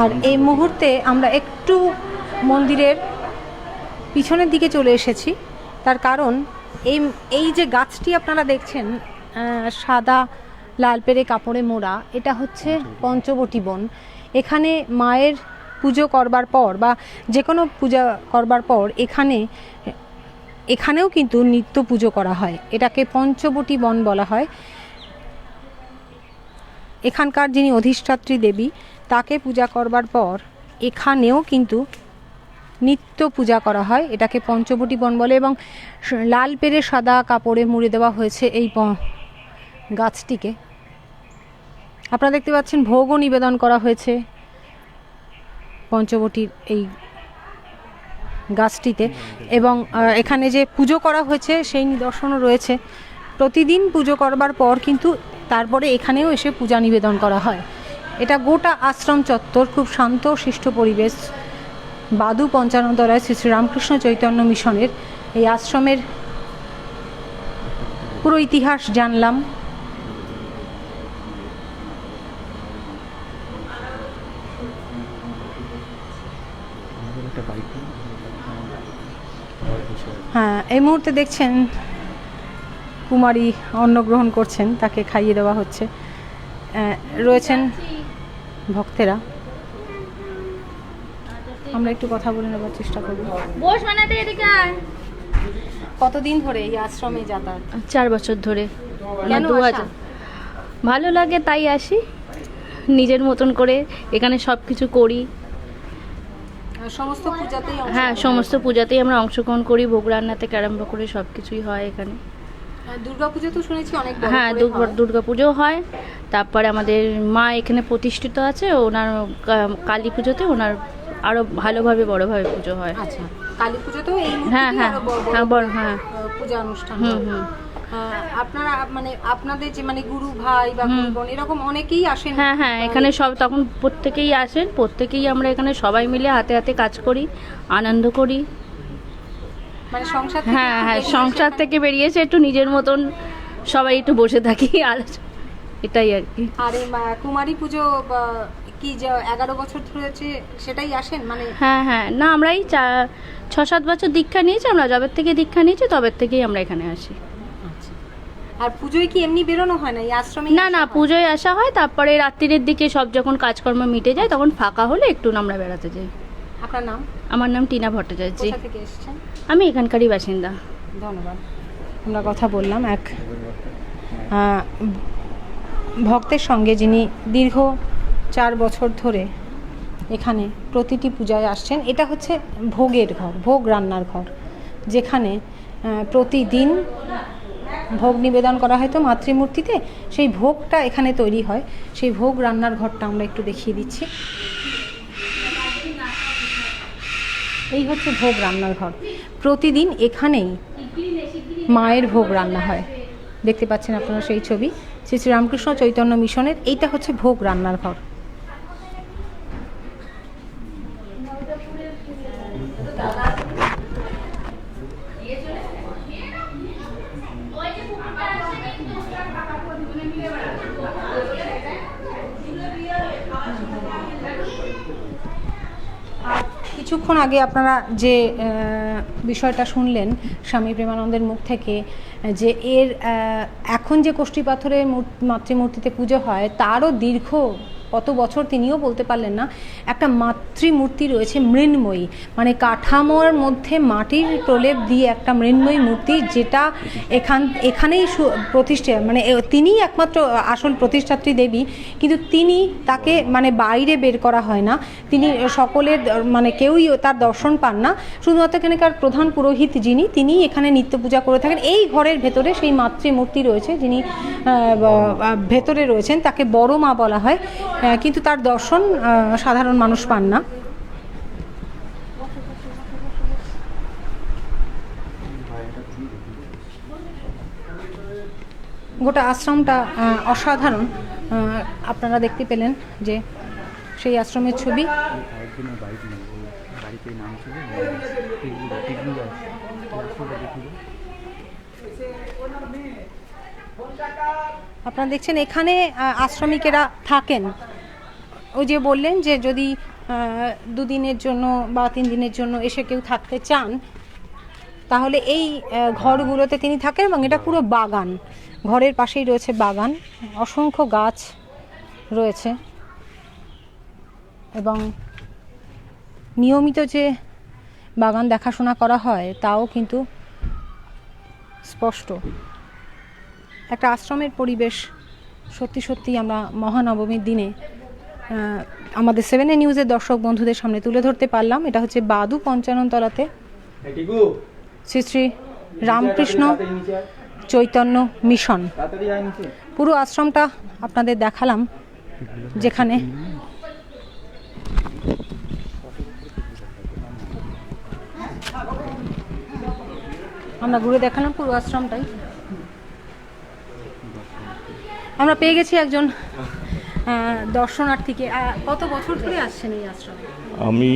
আর এই মুহূর্তে আমরা একটু মন্দিরের পিছনের দিকে চলে এসেছি। তার কারণ এই যে গাছটি আপনারা দেখছেন সাদা লাল পেরে কাপড়ে মোড়া, এটা হচ্ছে পঞ্চবটি বন। এখানে মায়ের পুজো করবার পর বা যে কোনো পূজা করবার পর এখানেও কিন্তু নিত্য পুজো করা হয়। এটাকে পঞ্চবটি বন বলা হয়। এখানকার যিনি অধিষ্ঠাত্রী দেবী, তাকে পূজা করবার পর এখানেও কিন্তু নিত্য পূজা করা হয়। এটাকে পঞ্চবটি বন বলে এবং লাল পেরে সাদা কাপড়ে মুড়ে দেওয়া হয়েছে এই গাছটিকে। আপনারা দেখতে পাচ্ছেন ভোগও নিবেদন করা হয়েছে পঞ্চবটির এই গাছটিতে, এবং এখানে যে পুজো করা হয়েছে সেই নিদর্শনও রয়েছে। প্রতিদিন পুজো করবার পর কিন্তু তারপরে এখানেও এসে পূজা নিবেদন করা হয়। এটা গোটা আশ্রম চত্বর, খুব শান্ত শিষ্ট পরিবেশ। বাদু পঞ্চাননতলায় শ্রী শ্রী রামকৃষ্ণ চৈতন্য মিশনের এই আশ্রমের পুরো ইতিহাস জানলাম। হ্যাঁ, এই মুহূর্তে দেখছেন কুমারী অন্ন গ্রহণ করছেন, তাকে খাইয়ে দেওয়া হচ্ছে। রয়েছেন ভক্তেরা, আমরা একটু কথা বলে নেবার চেষ্টা করব। কতদিন ধরে এই আশ্রমে যাতায়াত? 4 বছর ধরে। কেন 2000 আসা? ভালো লাগে তাই আসি, নিজের মতন করে এখানে সব কিছু করি। সমস্ত পূজাতেই? হ্যাঁ, সমস্ত পূজাতেই আমরা অংশগ্রহণ করি, ভোগ রান্না থেকে আরম্ভ করে সব কিছুই হয় এখানে। দুর্গাপুজো তো শুনেছি অনেক বড় হ্যাঁ, করে হয়। দুর্গাপুজো হয়। তারপরে আমাদের মা এখানে প্রতিষ্ঠিত আছে, ওনার কালী পুজোতে ওনার আরো ভালোভাবে বড়ভাবে পুজো হয়। আচ্ছা, কালী পুজোতেও এই হ্যাঁ হ্যাঁ হ্যাঁ বড়, হ্যাঁ পূজা অনুষ্ঠান। আপনারা মানে আপনাদের যে মানে গুরু ভাই বা গুরু বোন এরকম অনেকেই আসেন? হ্যাঁ হ্যাঁ, এখানে সব তখন প্রত্যেকেই আসেন, প্রত্যেকেই আমরা এখানে সবাই মিলে হাতে হাতে কাজ করি, আনন্দ করি। মানে সংসার থেকে হ্যাঁ একটু হ্যাঁ, বেরিয়ে সংসার এসে- থেকে বেরিয়েছে একটু নিজের মতন সবাই একটু বসে থাকি আর এটাই আর কি। আর এই কুমারী পুজো কি যে 11 বছর ধরে হচ্ছে সেটাই আসেন মানে? হ্যাঁ হ্যাঁ, না আমরা এই 6-7 বছর দীক্ষা নিয়েছি, আমরা যবের থেকে দীক্ষা নিয়েছি তবের থেকেই আমরা এখানে আসি। আর পুজোয় কি এমনি বেরোনো হয় না এই আশ্রমে? না না, পুজোয় আসা হয়, তারপরে রাত্রির দিকে সব যখন কাজকর্ম মিটে যায় তখন ফাঁকা হলে একটু আমরা বেড়াতে যাই। আপনার নাম? আমার নাম টিনা ভট্টাচার্য। কোথা থেকে এসেছেন? আমি এখানকারই বাসিন্দা। ধন্যবাদ। আমরা কথা বললাম এক ভক্তের সঙ্গে, যিনি দীর্ঘ 4 বছর ধরে এখানে প্রতিটি পূজায় আসছেন। এটা হচ্ছে ভোগের ঘর, ভোগ রান্নার ঘর, যেখানে প্রতিদিন ভোগ নিবেদন করা হয় তো মাতৃমূর্তিতে, সেই ভোগটা এখানে তৈরি হয়। সেই ভোগ রান্নার ঘরটা আমরা একটু দেখিয়ে দিচ্ছি। এই হচ্ছে ভোগ রান্নার ঘর। প্রতিদিন এখানেই মায়ের ভোগ রান্না হয়। দেখতে পাচ্ছেন আপনারা সেই ছবি, শ্রী শ্রী রামকৃষ্ণ চৈতন্য মিশনের। এইটা হচ্ছে ভোগ রান্নার ঘর। কিছুক্ষণ আগে আপনারা যে বিষয়টা শুনলেন স্বামী প্রেমানন্দের মুখ থেকে, যে এর এখন যে কোষ্ঠী পাথরের মাতৃমূর্তিতে পুজো হয় তারও দীর্ঘ কত বছর তিনিও বলতে পারলেন না, একটা মাতৃমূর্তি রয়েছে মৃন্ময়ী, মানে কাঠামোর মধ্যে মাটির প্রলেপ দিয়ে একটা মৃন্ময়ী মূর্তি, যেটা এখানেই প্রতিষ্ঠা, মানে তিনিই একমাত্র আসল প্রতিষ্ঠাত্রী দেবী, কিন্তু তিনি তাকে মানে বাইরে বের করা হয় না, তিনি সকলের মানে কেউই তার দর্শন পান না, শুধুমাত্র এখানকার প্রধান পুরোহিত যিনি, তিনিই এখানে নিত্য পূজা করে থাকেন। এই ঘরের ভেতরে সেই মাতৃমূর্তি রয়েছে, যিনি ভেতরে রয়েছেন, তাকে বড় মা বলা হয়, কিন্তু তার দর্শন সাধারণ মানুষ পান না। গোটা আশ্রমটা অসাধারণ। আপনারা দেখতে পেলেন যে সেই আশ্রমের ছবি। আপনারা দেখছেন এখানে আশ্রমিকেরা থাকেন। ওই যে বললেন যে যদি 2 দিনের জন্য বা 3 দিনের জন্য এসে কেউ থাকতে চান, তাহলে এই ঘরগুলোতে তিনি থাকেন। এবং এটা পুরো বাগান, ঘরের পাশেই রয়েছে বাগান, অসংখ্য গাছ রয়েছে, এবং নিয়মিত যে বাগান দেখাশোনা করা হয় তাও কিন্তু স্পষ্ট। একটা আশ্রমের পরিবেশ সত্যি সত্যি আমরা মহানবমীর দিনে আমাদের 7A নিউজের দর্শক বন্ধুদের সামনে তুলে ধরতে পারলাম। এটা হচ্ছে বাদু পঞ্চাননতলাতে শ্রী শ্রী রামকৃষ্ণ চৈতন্য মিশন। পুরো আশ্রমটা আপনাদের দেখালাম, যেখানে আমরা ঘুরে দেখালাম পুরো আশ্রমটাই। আমরা পেয়ে গেছি একজন দর্শনার্থীকে। কত বছর ধরে আসছেন এই আশ্রমে? আমি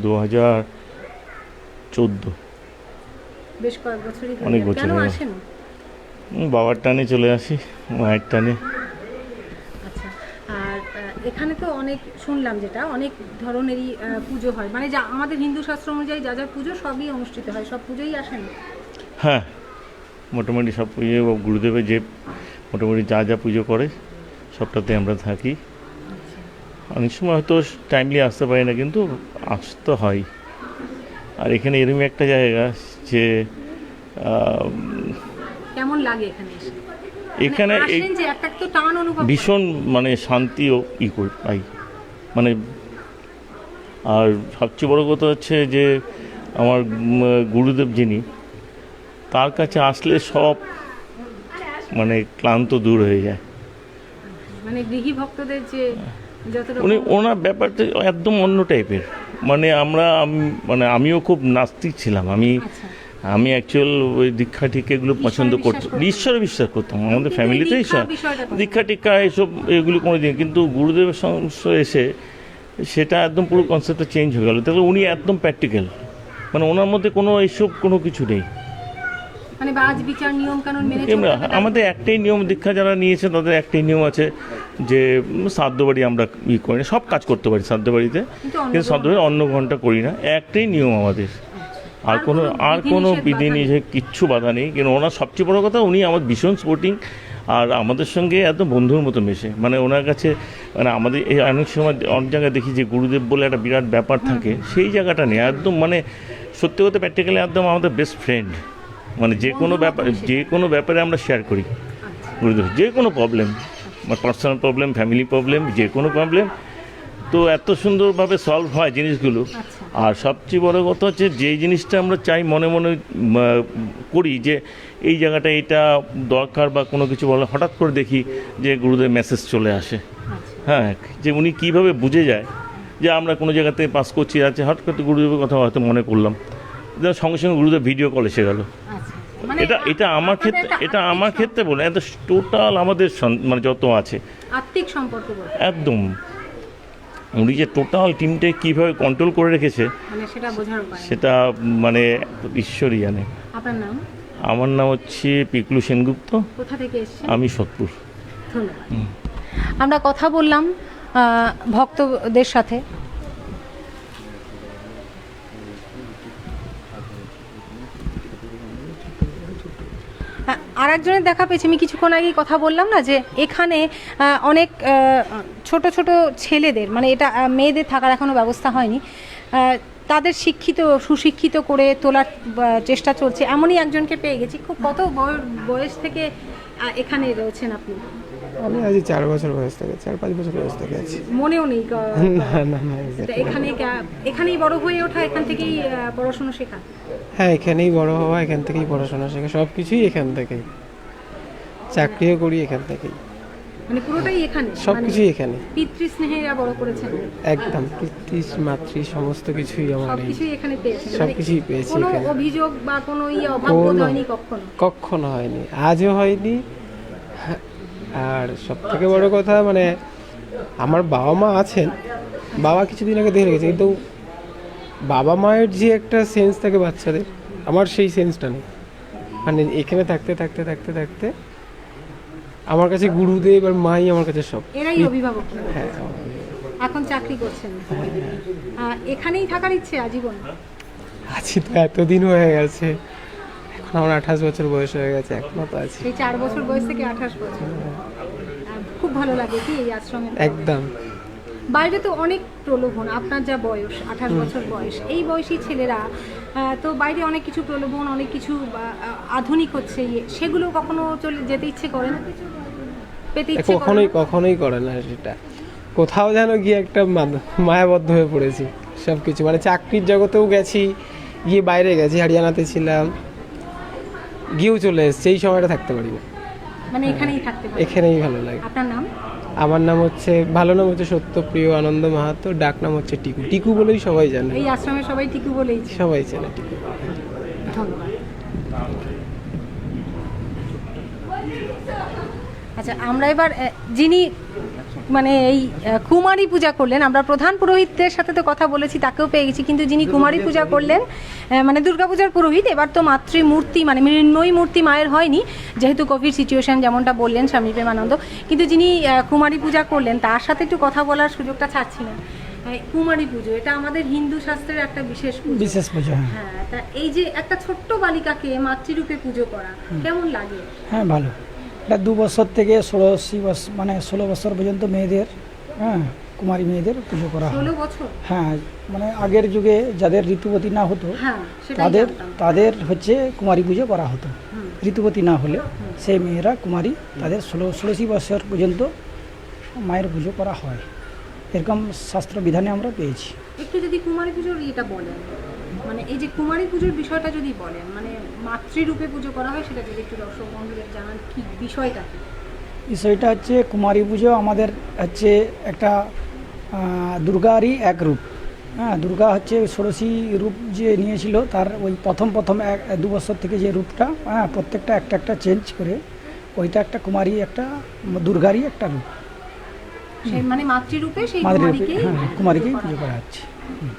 2014। বেশ কয়েক বছরই হয়ে অনেক গেল। বছর কেন হয়ে আসেন? বাবার টানে চলে আসি, মায়ের টানে। আচ্ছা, আর এখানে তো অনেক শুনলাম যেটা অনেক ধরনেরই পুজো হয়, মানে যা আমাদের হিন্দু শাস্ত্র অনুযায়ী যা যা পুজো সবই অনুষ্ঠিত হয়, সব পুজোই আসেন? হ্যাঁ, মোটামুটি সব পুজো, গুরুদেবের যে মোটামুটি যা যা পুজো করে সবটাতে আমরা থাকি। অনেক সময় হয়তো টাইমলি আসতে পারি না, কিন্তু আসতে হয়। আর এখানে এরকম একটা জায়গা যে কেমন লাগে এখানে এসে? এখানে এই আসেন যে একটা তো টান অনুভব ভীষণ মানে শান্তিও পাই, মানে। আর সবচেয়ে বড় কথা হচ্ছে যে আমার গুরুদেব যিনি, তার কাছে আসলে সব মানে ক্লান্ত দূর হয়ে যায়। মানে গৃহী ভক্তদের যে যতটা ওনার ব্যাপারটা একদম অন্য টাইপের। মানে আমিও খুব নাস্তিক ছিলাম। আমি আমি অ্যাকচুয়াল ওই দীক্ষা টিকা এগুলো পছন্দ বিশ্বাস করতাম, করতেন? ঈশ্বরে বিশ্বাস করতাম, আমাদের কিন্তু ফ্যামিলিতেই দীক্ষার বিষয়টা কোথায়? দীক্ষা টিকা এসব এগুলো কোনো দিন, কিন্তু গুরুদেবের সংস্পর্শে এসে সেটা একদম পুরো কনসেপ্টটা চেঞ্জ হয়ে গেল। তাহলে উনি একদম প্র্যাকটিক্যাল, মানে ওনার মধ্যে কোনো এইসব কোনো কিছু নেই। মানে বাজ বিচার নিয়ম কানুন মেনে এমনি চলতে হবে। আমাদের একটাই নিয়ম, দীক্ষা যারা নিয়েছে তাদের একটাই নিয়ম আছে যে শ্রাদ্ধ বাড়ি আমরা করি না, সব কাজ করতে পারি শ্রাদ্ধ বাড়িতে, কিন্তু শ্রাদ্ধ বাড়ি অন্য ঘন্টা করি না, একটাই নিয়ম আমাদের। আর কোনো বিধিনিষেধ কিচ্ছু বাধা নেই, কিন্তু ওনার সবচেয়ে বড় কথা উনি আমার ভীষণ স্পোর্টিং, আর আমাদের সঙ্গে একদম বন্ধুর মতো মেশে। মানে ওনার কাছে মানে আমাদের এই অনেক সময় অনেক জায়গায় দেখি যে গুরুদেব বলে একটা বিরাট ব্যাপার থাকে, সেই জায়গাটা নেই একদম। মানে সত্যি কথা প্র্যাকটিক্যালি একদম আমাদের বেস্ট ফ্রেন্ড, মানে যে কোনো ব্যাপারে আমরা শেয়ার করি গুরুদেব, যে কোনো problem, personal problem, family problem, যে কোনো প্রবলেম, তো এত সুন্দরভাবে সলভ হয় জিনিসগুলো। আর সবচেয়ে বড় কথা হচ্ছে যেই জিনিসটা আমরা চাই মনে মনে করি যে এই জায়গাটা এটা দরকার বা কোনো কিছু বলে, হঠাৎ করে দেখি যে গুরুদেব মেসেজ চলে আসে। হ্যাঁ, যে উনি কীভাবে বুঝে যায় যে আমরা কোনো জায়গাতে পাস করছি আছে, হঠাৎ করে গুরুদেবের কথা হয়তো মনে করলাম, সঙ্গে সঙ্গে গুরুদেব ভিডিও কল এসে গেল। মানে এটা আমার ক্ষেত্রে বলে এত টোটাল আমাদের মানে যত আছে আত্মিক সম্পর্ক বলতে একদম, উনি যে টোটাল টিমটাকে কীভাবে কন্ট্রোল করে রেখেছে মানে সেটা বোঝার উপায়। সেটা মানে ঈশ্বরই জানে। আপনার নাম? আমার নাম হচ্ছে পিকলু সেনগুপ্ত, কোথা থেকে এসেছেন? আমি সোদপুর। ধন্যবাদ। আমরা কথা বললাম ভক্তদের সাথে। আর একজনের দেখা পেয়েছি, আমি কিছুক্ষণ আগেই কথা বললাম না যে এখানে অনেক ছোট ছোট ছেলেদের, মানে এটা মেয়েদের থাকার এখনো ব্যবস্থা হয়নি, তাদের সুশিক্ষিত করে তোলার চেষ্টা চলছে, এমনই একজনকে পেয়ে গেছি। খুব কত বয়স থেকে এখানে রয়েছেন আপনি? আমি আজ 4 বছর বয়স থেকে, 4-5 বছর বয়স থেকে আছি। মনেও নেই? না এখানেই বড় হয়ে ওঠা, এখান থেকেই পড়াশোনা শেখা? হ্যাঁ, এখানেই বড় হওয়া, এখান থেকেই পড়াশোনা শেখা, সব কিছুই এখান থেকেই, চাকরিও করি এখান থেকেই, মানে পুরোটাই এখানে, সব কিছুই এখানে। পিতৃস্নেহেরা বড় করেছেন? একদম, পিতৃ মাতৃ সমস্ত কিছুই আমার, সবকিছুই এখানে পেয়েছেন? সবকিছুই পেয়েছি কোনো এখানে। অভিযোগ বা কোনো অভাব বোধ হয়নি কখনো হয়নি, আজও হয়নি। আর সব থেকে বড় কথা, মানে আমার বাবা মা আছেন, বাবা কিছুদিন আগে দেখে গেছে, কিন্তু বাবা মায়ের যে একটা সেন্স থাকে বাচ্চাদের, আমার সেই সেন্সটা নেই। মানে এখানে থাকতে থাকতে থাকতে থাকতে আমার কাছে গুরুদেব আর মাই আমার কাছে সব। এরাই অভিভাবক? হ্যাঁ। এখন চাকরি করছেন, এখানেই থাকার ইচ্ছে আজীবন? আছি তো, এতদিন হয়ে গেছে, এখন আমার 28 বছর বয়স হয়ে গেছে, এখনো তো আছি। এই 4 বছর বয়স থেকে 28 বছর, খুব ভালো লাগে কি এই আশ্রমে? একদম। বাইরে তো অনেক প্রলোভন, আপনার যা বয়স 28 বছর বয়স, এই বয়সী ছেলেরা তো বাইরে অনেক কিছু প্রলোভন, অনেক কিছু আধুনিক হচ্ছে, সেগুলো কখনো যেতে ইচ্ছে করে না? পেতে ইচ্ছে কখনোই করে না সেটা। কোথাও যেন গিয়ে একটা মায়াবদ্ধ হয়ে পড়েছি সব কিছু, মানে চাকরির জগতেও গেছি, গিয়ে বাইরে গেছি, হরিয়ানাতে ছিলাম, গিয়েও চলে এসেছি, এই সময়টা থাকতে পারি না, মানে এখানেই থাকতে পারি, এখানেই ভালো লাগে। আপনার নাম? আমার নাম হচ্ছে, ভালো নাম হচ্ছে সত্যপ্রিয় আনন্দ মাহাতো, ডাক নাম হচ্ছে টিকু। টিকু বলেই সবাই জানে, এই আশ্রমে সবাই টিকু বলেই সবাই চেনে টিকু। ধন্যবাদ। আচ্ছা, আমরা এবার যিনি মানে এই কুমারী পূজা করলেন, আমরা প্রধান পুরোহিতদের সাথে তো কথা বলেছি, তাকেও পেয়ে গেছি, কিন্তু যিনি কুমারী পূজা করলেন, মানে দুর্গাপূজার পুরোহিত, এবার তো মাতৃমূর্তি মানে মৃন্ময়ী মূর্তি মায়ের হয়নি, যেহেতু কোভিড সিচুয়েশন, যেমনটা বললেন স্বামী প্রেমানন্দ, কিন্তু যিনি কুমারী পূজা করলেন তার সাথে একটু কথা বলার সুযোগটা ছাড়ছি না। কুমারী পুজো এটা আমাদের হিন্দু শাস্ত্রের একটা বিশেষ পুজো। হ্যাঁ, তা এই যে একটা ছোট্ট বালিকাকে মাতৃরূপে পুজো করা কেমন লাগে? হ্যাঁ, ভালো। এটা 2 বছর থেকে 16 বছর পর্যন্ত মেয়েদের, হ্যাঁ, কুমারী মেয়েদের পুজো করা হয়। 16 বছর? হ্যাঁ, মানে আগের যুগে যাদের ঋতুবতী না হতো তাদের হচ্ছে কুমারী পুজো করা হতো। ঋতুবতী না হলে সেই মেয়েরা কুমারী, তাদের 16 বছর পর্যন্ত মায়ের পুজো করা হয়, এরকম শাস্ত্র বিধানে আমরা পেয়েছি। একটু যদি কুমারী পুজোর এটা বলেন, মানে এই যে কুমারী পুজোর বিষয়টা যদি বলেন, মানে মাতৃরূপে পুজো করা হয়, সেটা যদি একটু দর্শক বন্ধুদের জানান, কি বিষয়টা কি? বিষয়টা হচ্ছে কুমারী পুজো আমাদের হচ্ছে একটা দুর্গারই এক রূপ, হ্যাঁ, দুর্গা হচ্ছে ষোড়শী রূপ যে নিয়েছিল তার ওই প্রথম 1-2 বছর থেকে যে রূপটা, হ্যাঁ, প্রত্যেকটা একটা চেঞ্জ করে ওইটা একটা কুমারী, একটা দুর্গারই একটা রূপ, সেই মানে মাতৃরূপে সেই মাতৃরূপে, কুমারীকেই হ্যাঁ, কুমারীকেই পুজো করা হচ্ছে।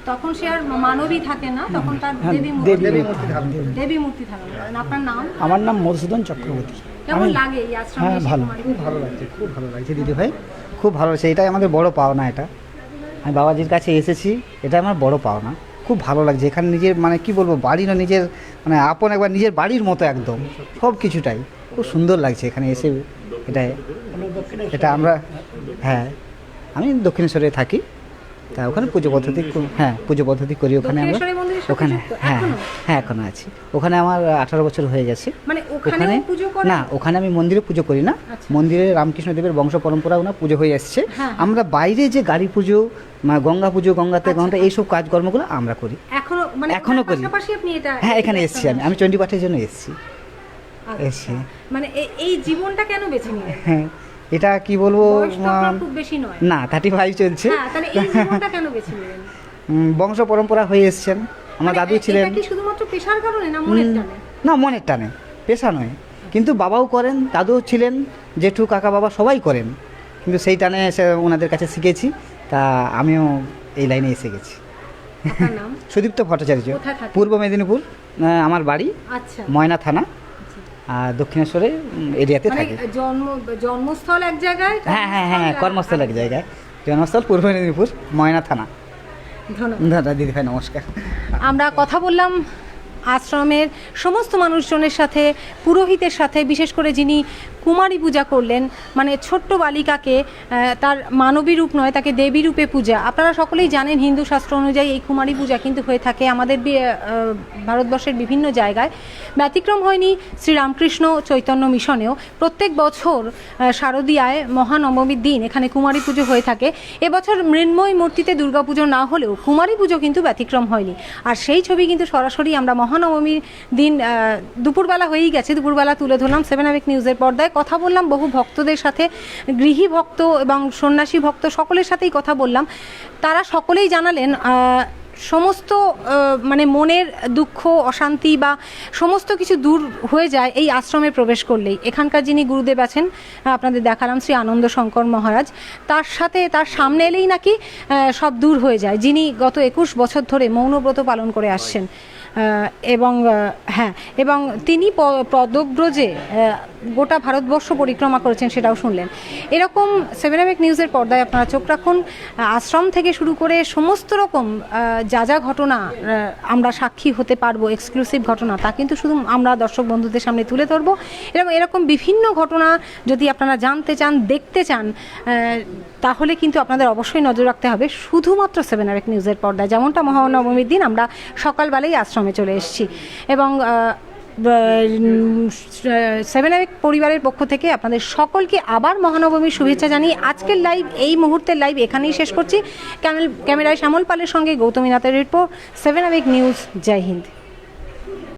তখন সে আর মানবী থাকে না, তখন তার হ্যাঁ, দেবী দেবী মূর্তি মূর্তি। দেবী মূর্তি ধারণ করেন। আপনার নাম? আমার নাম মধুসূদন চক্রবর্তী। কেমন লাগে এই আশ্রমে হ্যাঁ, এসে ভালো। কুমারী খুব ভালো লাগছে, খুব ভালো লাগছে দিদি ভাই, খুব ভালো লাগছে। এটাই আমাদের বড় পাওনা। এটা আমি বাবাজির কাছে এসেছি, এটা আমার বড় পাওনা। খুব ভালো লাগছে এখানে, নিজের মানে কি বলবো, বাড়ি না, নিজের মানে আপন, একবার নিজের বাড়ির মতো একদম সব কিছুটাই খুব সুন্দর লাগছে এখানে এসে। এটা আমরা, হ্যাঁ, আমি দক্ষিণেশ্বরে থাকি, তা ওখানে পুজো পদ্ধতি, হ্যাঁ, পুজো পদ্ধতি করি ওখানে আমরা। দক্ষিণেশ্বরের মন্দিরের সাথে ওখানে, যুক্ত? হ্যাঁ এখনো? হ্যাঁ, এখনো আছি ওখানে। আমার 18 বছর হয়ে গেছে। মানে ওখানেও পুজো করেন? না, ওখানে আমি মন্দিরে পুজো করি না। আচ্ছা। মন্দিরে রামকৃষ্ণদেবের বংশ পরম্পরা ওনার পুজো হয়ে আসছে। হ্যাঁ। আমরা বাইরে যে গাড়ি পুজো, গঙ্গা পুজো, গঙ্গাতে আচ্ছা। গঙ্গা, এইসব কাজকর্মগুলো আমরা করি। এখনো মানে এখনো ওটার করি। পাশাপাশি আপনি এটা হ্যাঁ, এখানে এসেছি আমি চণ্ডী পাঠের জন্য এসেছি। আচ্ছা। এসেছি। মানে এই জীবনটা কেন বেছে নিলেন? হ্যাঁ, এটা কি বলবো, বয়স তো আপনার খুব বেশি নয়। না 35 চলছে। হ্যাঁ, তাহলে এই জীবনটা কেন বেছে নিলেন? বংশ পরম্পরা হয়ে এসছেন, আমার মানে দাদু ছিলেন। এটা কি শুধুমাত্র পেশার কারণে না মনের টানে? না, মনের টানে, পেশা নয়। কিন্তু বাবাও করেন, দাদুও ছিলেন, জেঠু, কাকা, বাবা সবাই করেন, কিন্তু সেই টানে এসে ওনাদের কাছে শিখেছি, তা আমিও এই লাইনে এসে গেছি। আপনার নাম? সুদীপ্ত ভট্টাচার্য, কোথায় থাকেন? পূর্ব মেদিনীপুর আমার বাড়ি, আচ্ছা। ময়না থানা, আর দক্ষিণেশ্বরে এরিয়াতে মানে থাকি। জন্মস্থল এক জায়গায়? হ্যাঁ হ্যাঁ হ্যাঁ, কর্মস্থল এক জায়গায়, জন্মস্থল পূর্ব মেদিনীপুর, ময়না থানা। ধন্যবাদ। দিদি ভাই নমস্কার। আমরা কথা বললাম আশ্রমের সমস্ত মানুষজনের সাথে, পুরোহিতের সাথে, বিশেষ করে যিনি কুমারী পূজা করলেন, মানে ছোট্ট বালিকাকে তার মানবী রূপ নয়, তাকে দেবী রূপে পূজা। আপনারা সকলেই জানেন হিন্দু শাস্ত্র অনুযায়ী এই কুমারী পূজা কিন্তু হয়ে থাকে আমাদের ভারতবর্ষের বিভিন্ন জায়গায়। ব্যতিক্রম হয়নি শ্রীরামকৃষ্ণ চৈতন্য মিশনেও। প্রত্যেক বছর শারদীয়ায় মহানবমীর দিন এখানে কুমারী পুজো হয়ে থাকে। এবছর মৃন্ময় মূর্তিতে দুর্গাপুজো না হলেও কুমারী পুজো কিন্তু ব্যতিক্রম হয়নি। আর সেই ছবি কিন্তু সরাসরি আমরা মহানবমীর দিন দুপুরবেলা হয়েই গেছে, দুপুরবেলা তুলে ধরলাম 7 আওয়ার নিউজের পর্দায়। কথা বললাম বহু ভক্তদের সাথে, গৃহী ভক্ত এবং সন্ন্যাসী ভক্ত সকলের সাথেই কথা বললাম। তারা সকলেই জানালেন সমস্ত মানে মনের দুঃখ, অশান্তি বা সমস্ত কিছু দূর হয়ে যায় এই আশ্রমে প্রবেশ করলেই। এখানকার যিনি গুরুদেব আছেন আপনাদের দেখালাম, শ্রী আনন্দ শঙ্কর মহারাজ, তার সামনে এলেই নাকি সব দূর হয়ে যায়। যিনি গত 21 বছর ধরে মৌনব্রত পালন করে আসছেন এবং তিনি পদব্রজে গোটা ভারতবর্ষ পরিক্রমা করেছেন, সেটাও শুনলেন। এরকম 7 আওয়ার নিউজের পর্দায় আপনারা চোখ রাখুন। আশ্রম থেকে শুরু করে সমস্ত রকম যা ঘটনা আমরা সাক্ষী হতে পারবো, এক্সক্লুসিভ ঘটনা, তা কিন্তু শুধু আমরা দর্শক বন্ধুদের সামনে তুলে ধরবো। এরকম বিভিন্ন ঘটনা যদি আপনারা জানতে চান, দেখতে চান, তাহলে কিন্তু আপনাদের অবশ্যই নজর রাখতে হবে শুধুমাত্র 7 আওয়ার নিউজের পর্দায়। যেমনটা মহানবমীর দিন আমরা সকালবেলায় আশ্রমে চলে এসেছি এবং 7 আওয়ার পরিবারের পক্ষ থেকে আপনাদের সকলকে আবার মহানবমীর শুভেচ্ছা জানিয়ে আজকের লাইভ, এই মুহূর্তের লাইভ এখানেই শেষ করছি। ক্যামেরায় শ্যামল পালের সঙ্গে গৌতমী নাথের রিপোর্ট, 7 আওয়ার নিউজ। জয় হিন্দ।